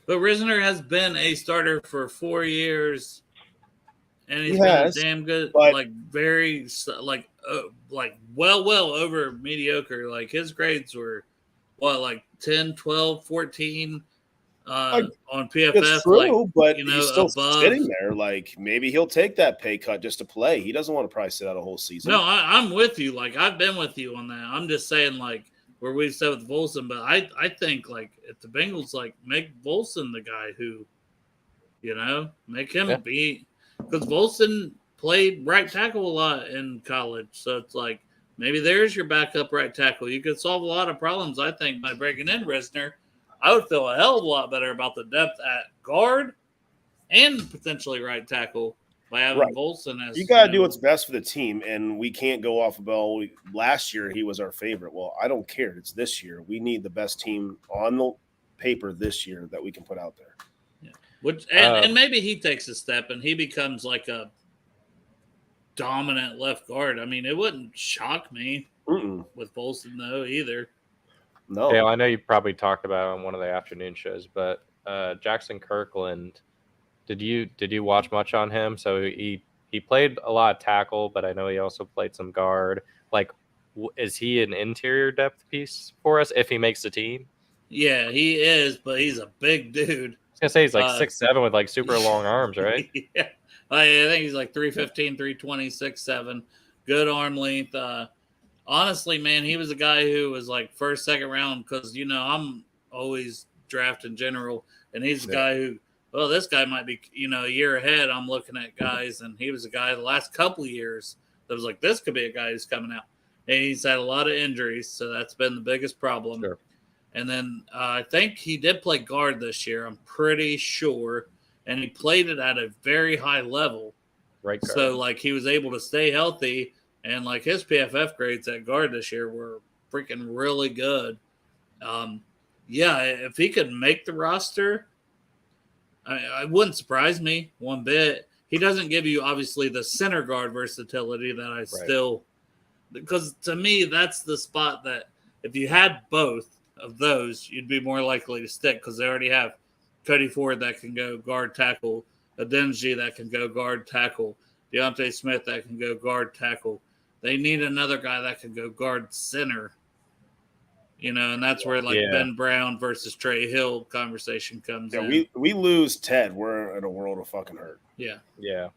But Risner has been a starter for 4 years, and he's been damn good. Like, very, well over mediocre. Like, his grades were, 10, 12, 14 on PFF. It's true, but he's still sitting there. Like, maybe he'll take that pay cut just to play. He doesn't want to probably sit out a whole season. No, I'm with you. Like, I've been with you on that. I'm just saying, like, where we've said with Volson, but I think, like, if the Bengals, like, make Volson the guy who, make him be – because Volson played right tackle a lot in college. So it's like, maybe there's your backup right tackle. You could solve a lot of problems, I think, by breaking in Risner. I would feel a hell of a lot better about the depth at guard and potentially right tackle by having Volson as. You got to do what's best for the team, and we can't go off of last year he was our favorite. Well, I don't care. It's this year. We need the best team on the paper this year that we can put out there. Yeah. And maybe he takes a step and he becomes like a dominant left guard. I mean, it wouldn't shock me with Volson though either. No. Dale, I know you probably talked about it on one of the afternoon shows, but Jackson Kirkland, did you watch much on him? So he played a lot of tackle, but I know he also played some guard. Like, is he an interior depth piece for us if he makes the team? Yeah, he is, but he's a big dude. I was gonna say he's like 6'7" with like super long arms, right? Yeah, I think he's like 315, 320, 6'7", good arm length. Honestly, man, he was a guy who was like first, second round because, I'm always drafting general. And he's a guy who, this guy might be, a year ahead. I'm looking at guys. And he was a guy the last couple of years that was like, this could be a guy who's coming out. And he's had a lot of injuries. So that's been the biggest problem. Sure. And then I think he did play guard this year. I'm pretty sure. And he played it at a very high level. Right guard. So, like, he was able to stay healthy. And, like, his PFF grades at guard this year were freaking really good. If he could make the roster, it wouldn't surprise me one bit. He doesn't give you, obviously, the center guard versatility that I still – because, to me, that's the spot that if you had both of those, you'd be more likely to stick because they already have Cody Ford that can go guard tackle, Adenji that can go guard tackle, Deontay Smith that can go guard tackle. They need another guy that can go guard center, and that's where Ben Brown versus Trey Hill conversation comes in. We lose Ted. We're in a world of fucking hurt. Yeah. Yeah.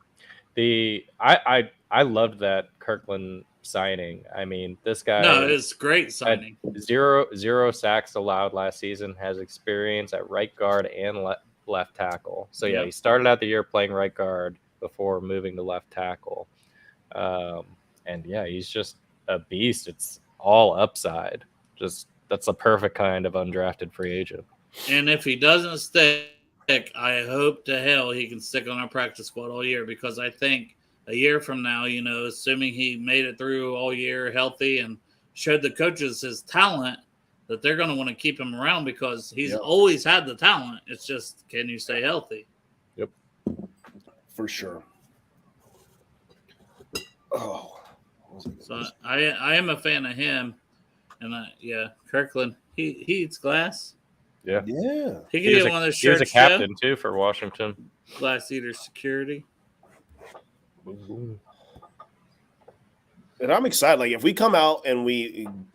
I loved that Kirkland signing. I mean, this guy. No, it's great signing. Zero sacks allowed last season, has experience at right guard and left tackle. So, he started out the year playing right guard before moving to left tackle. And he's just a beast. It's all upside. Just that's the perfect kind of undrafted free agent. And if he doesn't stick, I hope to hell he can stick on our practice squad all year because I think a year from now, assuming he made it through all year healthy and showed the coaches his talent, that they're going to want to keep him around because he's always had the talent. It's just, can you stay healthy? Yep. For sure. Oh. So I am a fan of him, and Kirkland he eats glass. Yeah. He could get one of those shirts. He was a captain too for Washington. Glass eater security. And I'm excited. Like, if we come out and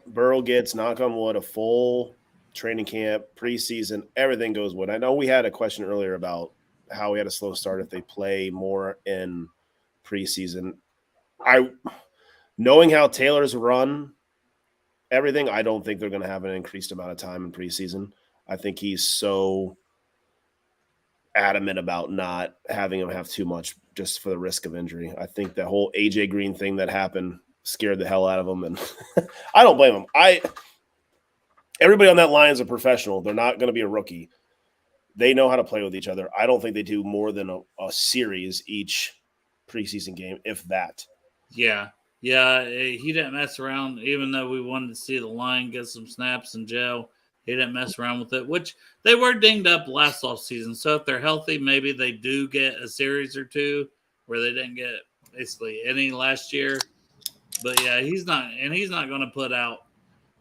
Burrow gets, knock on wood, a full training camp, preseason, everything goes well. I know we had a question earlier about how we had a slow start if they play more in preseason. Knowing how Taylor's run everything, I don't think they're going to have an increased amount of time in preseason. I think he's so adamant about not having him have too much just for the risk of injury. I think that whole AJ Green thing that happened scared the hell out of him, and I don't blame him. Everybody on that line is a professional. They're not going to be a rookie. They know how to play with each other. I don't think they do more than a series each preseason game, if that. Yeah. Yeah, he didn't mess around, even though we wanted to see the line get some snaps and gel. He didn't mess around with it, which they were dinged up last offseason. So if they're healthy, maybe they do get a series or two where they didn't get basically any last year. But, yeah, he's not going to put out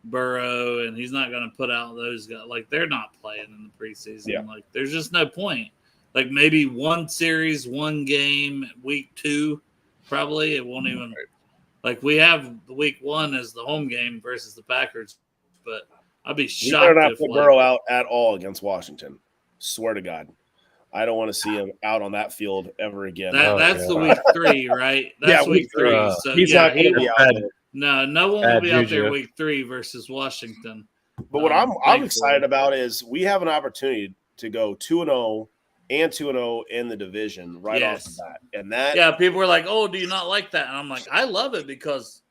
Burrow, and he's not going to put out those guys. Like, they're not playing in the preseason. Yeah. Like, there's just no point. Like, maybe one series, one game, week 2, probably. It won't even – like, we have the week 1 as the home game versus the Packers, but I'd be shocked. They're not put Burrow out at all against Washington. Swear to God. I don't want to see him out on that field ever again. That's the week 3, right? That's week 3. So he's not going to be out there. No one will be out there week 3 versus Washington. But what I'm excited about is we have an opportunity to go 2-0 and 2-0 in the division right off the bat. And that people were like, "Oh, do you not like that?" And I'm like, "I love it because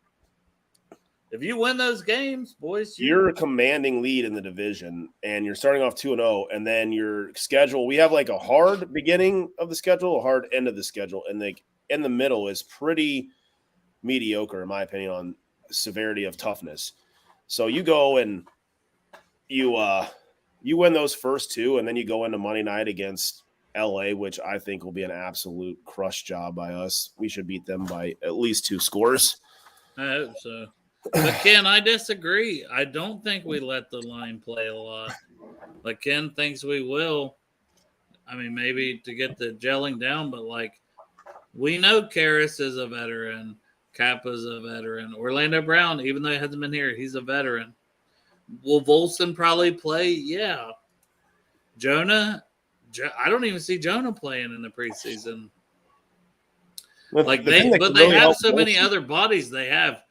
if you win those games, boys, you're a commanding lead in the division, and you're starting off 2-0, and then your schedule. We have like a hard beginning of the schedule, a hard end of the schedule, and in the middle is pretty mediocre, in my opinion, on severity of toughness. So you go and you win those first 2, and then you go into Monday night against LA, which I think will be an absolute crush job by us. We should beat them by at least 2 scores. I hope so. But Ken, I disagree. I don't think we let the line play a lot. Like Ken thinks we will. I mean, maybe to get the gelling down, but like we know Karras is a veteran. Kappa's a veteran. Orlando Brown, even though he hasn't been here, he's a veteran. Will Volson probably play? Yeah. Jonah, I don't even see Jonah playing in the preseason. Like they have so many other bodies. They have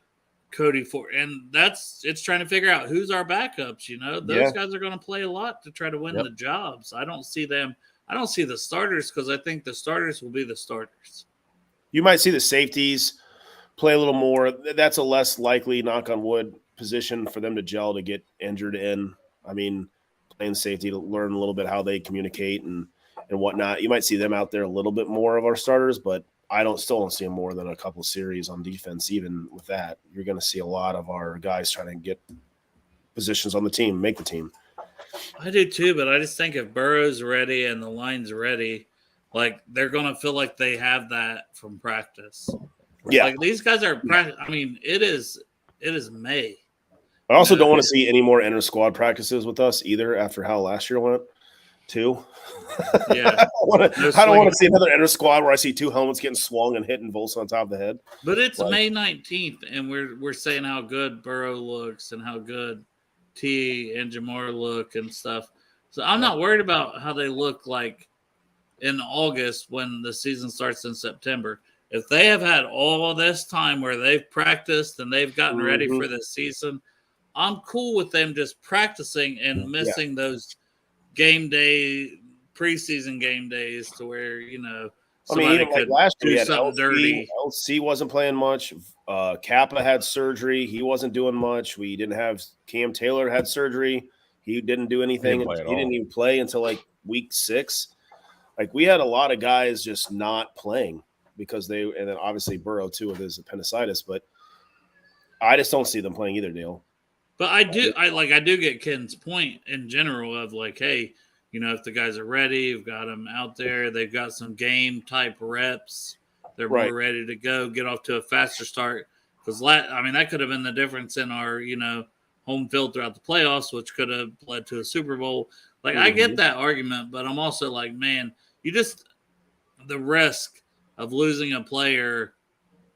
Cody Ford, and it's trying to figure out who's our backups. You know, those guys are going to play a lot to try to win the jobs. I don't see them. I don't see the starters because I think the starters will be the starters. You might see the safeties play a little more. That's a less likely, knock on wood, position for them to gel to get injured in. I mean, playing safety to learn a little bit how they communicate and whatnot. You might see them out there a little bit more of our starters, but I still don't see them more than a couple series on defense. Even with that, you're going to see a lot of our guys trying to get positions on the team, make the team. I do too, but I just think if Burrow's ready and the line's ready, like they're going to feel like they have that from practice. Yeah, like these guys are. I mean, it is May. I also don't want to see any more inter-squad practices with us either after how last year went, too. Yeah. I don't want to see another inter-squad where I see 2 helmets getting swung and hitting Volson on top of the head. But it's May 19th, and we're saying how good Burrow looks and how good T and Jamar look and stuff. So I'm not worried about how they look like in August when the season starts in September. If they have had all this time where they've practiced and they've gotten ready for this season, I'm cool with them just practicing and missing those game day, preseason game days to where, you know, somebody could last year, do something dirty. LC wasn't playing much. Kappa had surgery. He wasn't doing much. We didn't have Cam Taylor had surgery. He didn't do anything. He didn't even play until like week 6. Like we had a lot of guys just not playing because and then obviously Burrow too with his appendicitis, but I just don't see them playing either, Dale. But I do get Ken's point in general of like, hey, you know, if the guys are ready, you've got them out there, they've got some game type reps, they're more ready to go, get off to a faster start. Because that could have been the difference in our, you know, home field throughout the playoffs, which could have led to a Super Bowl. Like I get that argument, but I'm also like, man, the risk of losing a player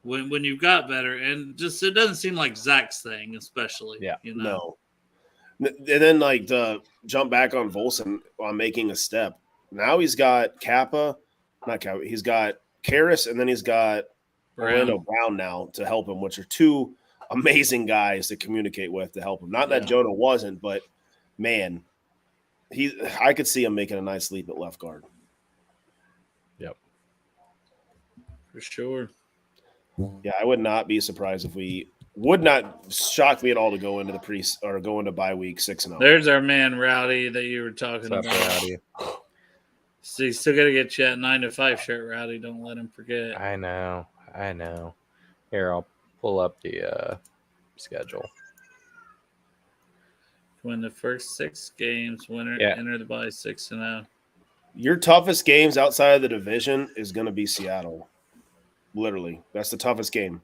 when you've got better, and just it doesn't seem like Zach's thing, especially. Yeah. You know? No. And then like to jump back on Volson on making a step. Now he's got he's got Karras, and then he's got Orlando Brown now to help him, which are two amazing guys to communicate with to help him. Not that Jonah wasn't, but man, I could see him making a nice leap at left guard. Yep. For sure. Yeah, I would not be surprised if we would not shock me at all to go into the go into bye week 6-0. There's our man Rowdy that you were talking about. Rowdy? So you still got to get you that 9 to 5 shirt, Rowdy. Don't let him forget. I know. Here, I'll pull up the schedule. Win the first 6 games, enter the bye 6-0. Your toughest games outside of the division is going to be Seattle. Literally, that's the toughest game.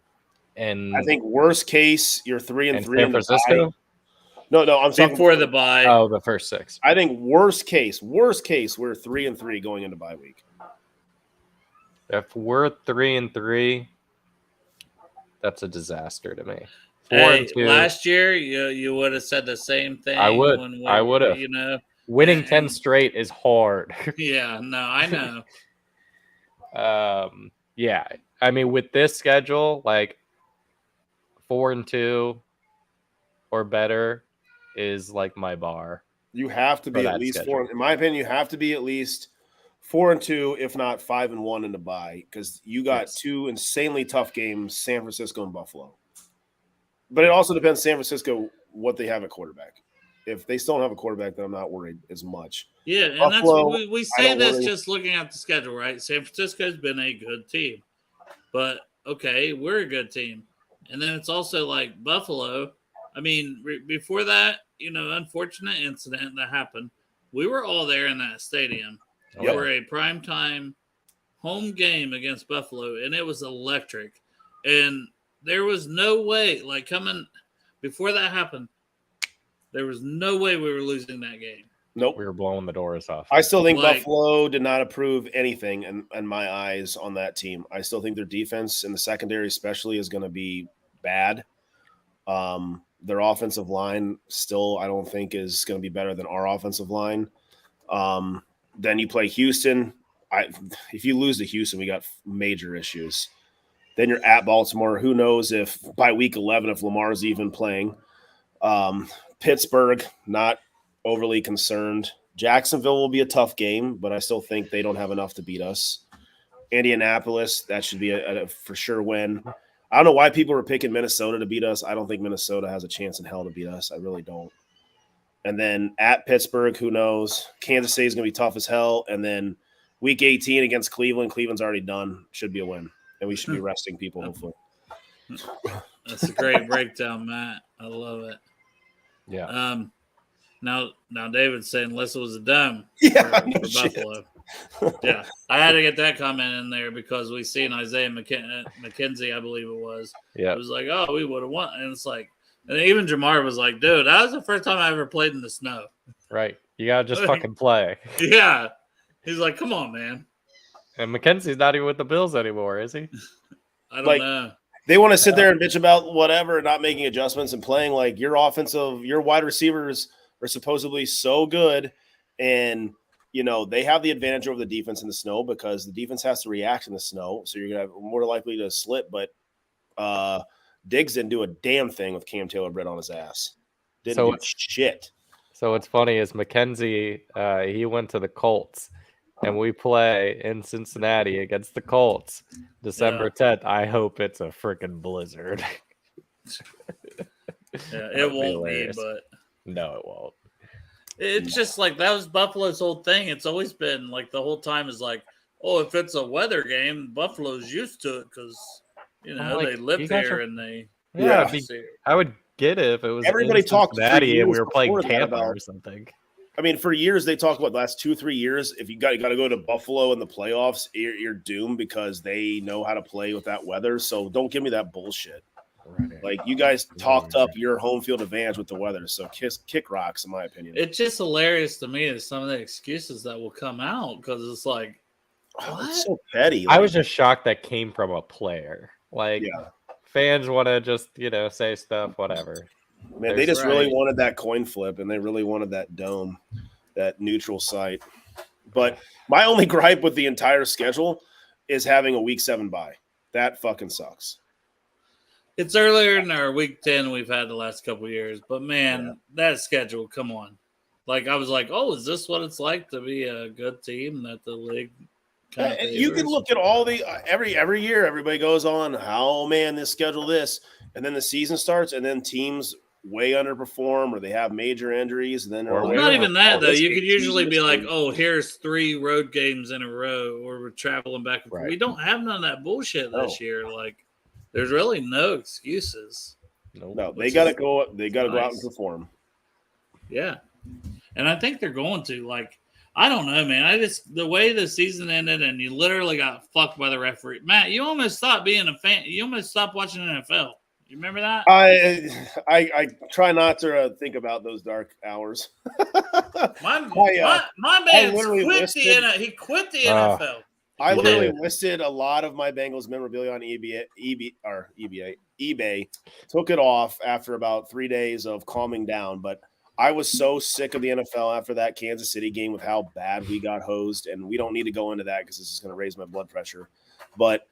And I think worst case, you're 3-3 San Francisco. No, I'm talking before the bye. Oh, the first 6. I think worst case, we're 3-3 going into bye week. If we're 3-3, that's a disaster to me. 4-2. Last year you would have said the same thing. I would have. You know, winning 10 straight is hard. Yeah, no, I know. Yeah, I mean, with this schedule, like 4-2 or better is like my bar. You have to be at least schedule. 4. In my opinion, you have to be at least 4-2, if not 5-1 in the bye, because you got 2 insanely tough games, San Francisco and Buffalo. But it also depends, San Francisco, what they have at quarterback. If they still don't have a quarterback, then I'm not worried as much. Yeah, and Buffalo, that's we say this just looking at the schedule, right? San Francisco's been a good team. But, okay, we're a good team. And then it's also like Buffalo. I mean, before that, unfortunate incident that happened, we were all there in that stadium for a primetime home game against Buffalo, and it was electric. And there was no way, before that happened, there was no way we were losing that game. Nope. We were blowing the doors off. I still think Buffalo did not approve anything in my eyes on that team. I still think their defense in the secondary especially is going to be bad. Their offensive line still, I don't think, is going to be better than our offensive line. Then you play Houston. If you lose to Houston, we got major issues. Then you're at Baltimore. Who knows if by week 11, if Lamar's even playing. Pittsburgh, not overly concerned. Jacksonville will be a tough game, but I still think they don't have enough to beat us. Indianapolis, that should be a for sure win. I don't know why people were picking Minnesota to beat us. I don't think Minnesota has a chance in hell to beat us. I really don't. And then at Pittsburgh, who knows? Kansas City is going to be tough as hell. And then week 18 against Cleveland. Cleveland's already done. Should be a win. And we should be resting people, hopefully. That's a great breakdown, Matt. I love it. Yeah. Now David's saying unless it was a dome for Buffalo. Yeah, I had to get that comment in there because we seen Isaiah McKenzie, I believe it was. Yeah, it was like, oh, we would have won, and it's like, and even Jamar was like, dude, that was the first time I ever played in the snow. Right, you gotta just fucking play. Yeah, he's like, come on, man. And McKenzie's not even with the Bills anymore, is he? I don't know. They want to sit there and bitch about whatever, not making adjustments and playing like your wide receivers are supposedly so good, and they have the advantage over the defense in the snow because the defense has to react in the snow, so you're gonna have more likely to slip. But Diggs didn't do a damn thing with Cam Taylor-Britt on his ass. Didn't do shit. So what's funny is McKenzie, he went to the Colts, and we play in Cincinnati against the Colts December 10th. I hope it's a freaking blizzard. Yeah, it won't be, but no, it won't. It's just like that was Buffalo's whole thing. It's always been like the whole time is like, oh, if it's a weather game, Buffalo's used to it because they live here and they. Yeah, I would get it if it was everybody talked Cincinnati and we were playing Tampa or something. I mean, for years they talk about the last 2-3 years. If you got to go to Buffalo in the playoffs, you're doomed because they know how to play with that weather. So don't give me that bullshit. Right. Like you guys talked up your home field advantage with the weather, so kick rocks, in my opinion. It's just hilarious to me is some of the excuses that will come out because it's like, It's so petty. I was just shocked that came from a player. Like, yeah. fans want to just, say stuff, whatever. Man, they just really wanted that coin flip, and they really wanted that dome, that neutral site. But my only gripe with the entire schedule is having a week 7 bye. That fucking sucks. It's earlier in our week 10 we've had the last couple of years, but man, that schedule, come on. Like, I was like, oh, is this what it's like to be a good team that the league kind of favors? You can look at all the every year everybody goes on, oh man, this schedule this, and then the season starts, and then teams way underperform or they have major injuries, and then not even that though. You could usually be like, oh, here's 3 road games in a row, or we're traveling back and forth. We don't have none of that bullshit this year. Like, there's really no excuses. No, they gotta go. They gotta go out and perform. Yeah, and I think they're going to. Like, I don't know, man. The way the season ended, and you literally got fucked by the referee. Matt, you almost stopped being a fan. You almost stopped watching NFL. You remember that? I try not to think about those dark hours. my man quit the NFL. I literally listed a lot of my Bengals memorabilia on eBay. Took it off after about 3 days of calming down, but I was so sick of the NFL after that Kansas City game with how bad we got hosed, and we don't need to go into that because this is going to raise my blood pressure. But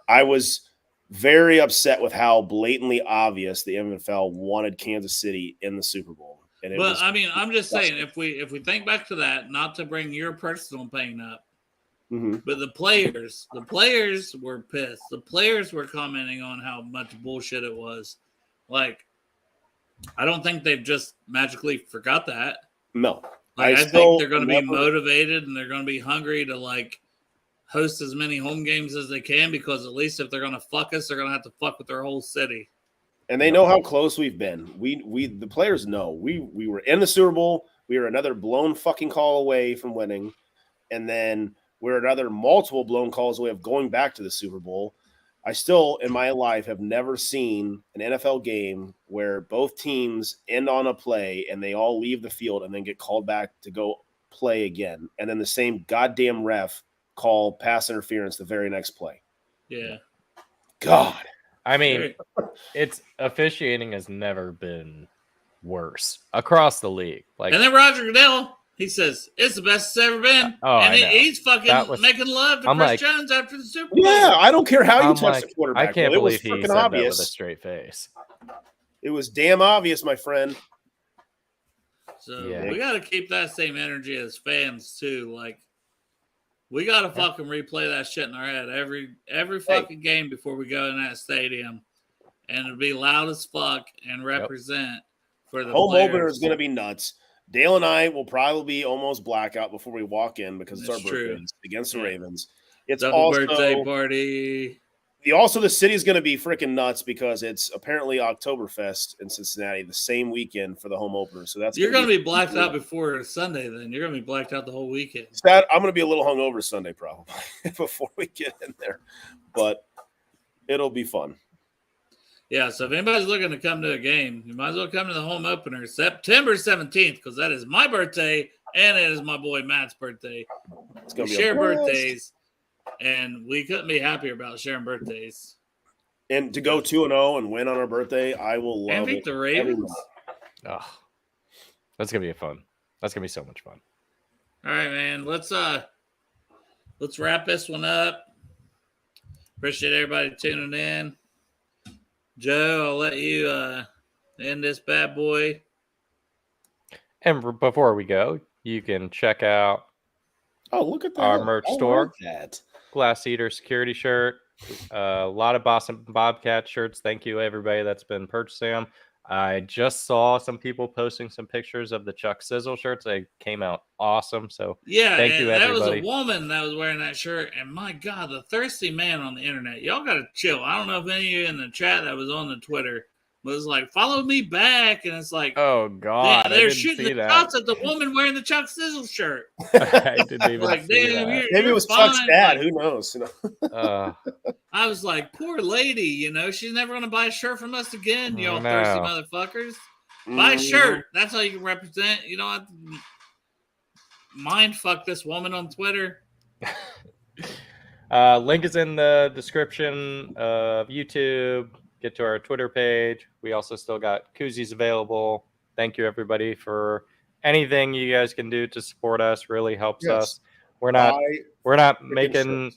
I was very upset with how blatantly obvious the NFL wanted Kansas City in the Super Bowl. But I mean, I'm just saying, if we think back to that, not to bring your personal pain up, but the players were pissed. The players were commenting on how much bullshit it was. Like, I don't think they've just magically forgot that. No. Like, I think they're going to be motivated and they're going to be hungry to, like, host as many home games as they can, because at least if they're going to fuck us, they're going to have to fuck with their whole city. And they know how close we've been. The players know. We were in the Super Bowl. We were another blown fucking call away from winning. And then we're another multiple blown calls away of going back to the Super Bowl. I still, in my life, have never seen an NFL game where both teams end on a play and they all leave the field and then get called back to go play again. And then the same goddamn ref call pass interference the very next play. Yeah. God. I mean, it's officiating has never been worse across the league. Like, and then Roger Goodell, he says it's the best it's ever been, and he's fucking making love to Chris Jones after the Super Bowl. Yeah, I don't care how you touch the quarterback. I can't believe he said that with a straight face. It was damn obvious, my friend. So we got to keep that same energy as fans too. Like, we got to fucking replay that shit in our head every fucking game before we go in that stadium, and it'll be loud as fuck and represent for the home players. opener is going to be nuts. Dale and I will probably be almost blackout before we walk in because it's our birthdays against the Ravens. It's also birthday party. The city is going to be freaking nuts because it's apparently Oktoberfest in Cincinnati the same weekend for the home opener. So you're going to be blacked out before Sunday. Then you're going to be blacked out the whole weekend. I'm going to be a little hungover Sunday probably before we get in there, but it'll be fun. Yeah, so if anybody's looking to come to a game, you might as well come to the home opener September 17th, because that is my birthday and it is my boy Matt's birthday. It's going to be share birthdays, and we couldn't be happier about sharing birthdays. And to go 2-0 and win on our birthday, I will love and beat it. The Ravens. Oh, that's gonna be fun. That's gonna be so much fun. All right, man. Let's wrap this one up. Appreciate everybody tuning in. Joe, I'll let you end this bad boy. And before we go, you can check out look at that. Our merch store. Like that. Glass Eater security shirt. A lot of Boston Bobcat shirts. Thank you, everybody that's been purchasing them. I just saw some people posting some pictures of the Chuck Sizzle shirts. They came out awesome. So thank you, everybody. That was a woman that was wearing that shirt. And my God, the thirsty man on the internet. Y'all got to chill. I don't know if any of you in the chat that was on the Twitter was like, follow me back. And it's like, oh, God. They're shooting the shots at the woman wearing the Chuck Sizzle shirt. I didn't even like, see that. Maybe it was Chuck's dad. Who knows? I was like, poor lady, she's never going to buy a shirt from us again, y'all thirsty motherfuckers. Buy a shirt. That's how you can represent. You don't have to mind fuck this woman on Twitter. Link is in the description of YouTube. Get to our Twitter page. We also still got koozies available. Thank you, everybody, for anything you guys can do to support us. Really helps us. We're not making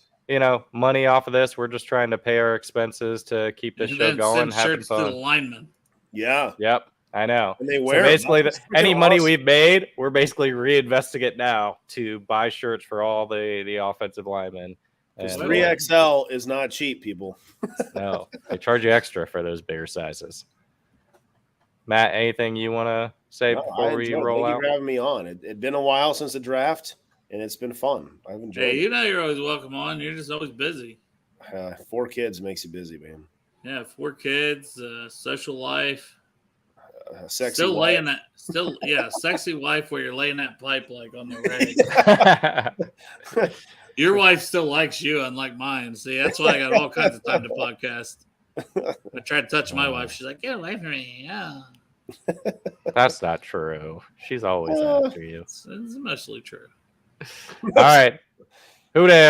money off of this. We're just trying to pay our expenses to keep this show going, having shirts to the fun. linemen. Yeah. Yep. I know. And they So wear basically, them. any Awesome. money we've made, we're basically reinvesting it now to buy shirts for all the offensive linemen. And 3XL is not cheap, people. no, they charge you extra for those bigger sizes. Matt, anything you want to say before we roll out? Thank you for having me on. It'd been a while since the draft, and it's been fun. I've enjoyed it. Hey, you know you're always welcome on. You're just always busy. 4 kids makes you busy, man. Yeah, 4 kids, social life. Sexy still wife. laying that, sexy wife where you're laying that pipe like on the reg. Your wife still likes you, unlike mine. See, that's why I got all kinds of time to podcast. I tried to touch my wife. She's like, "Get away from me!" Yeah, that's not true. She's always after you. It's mostly true. All right, who day,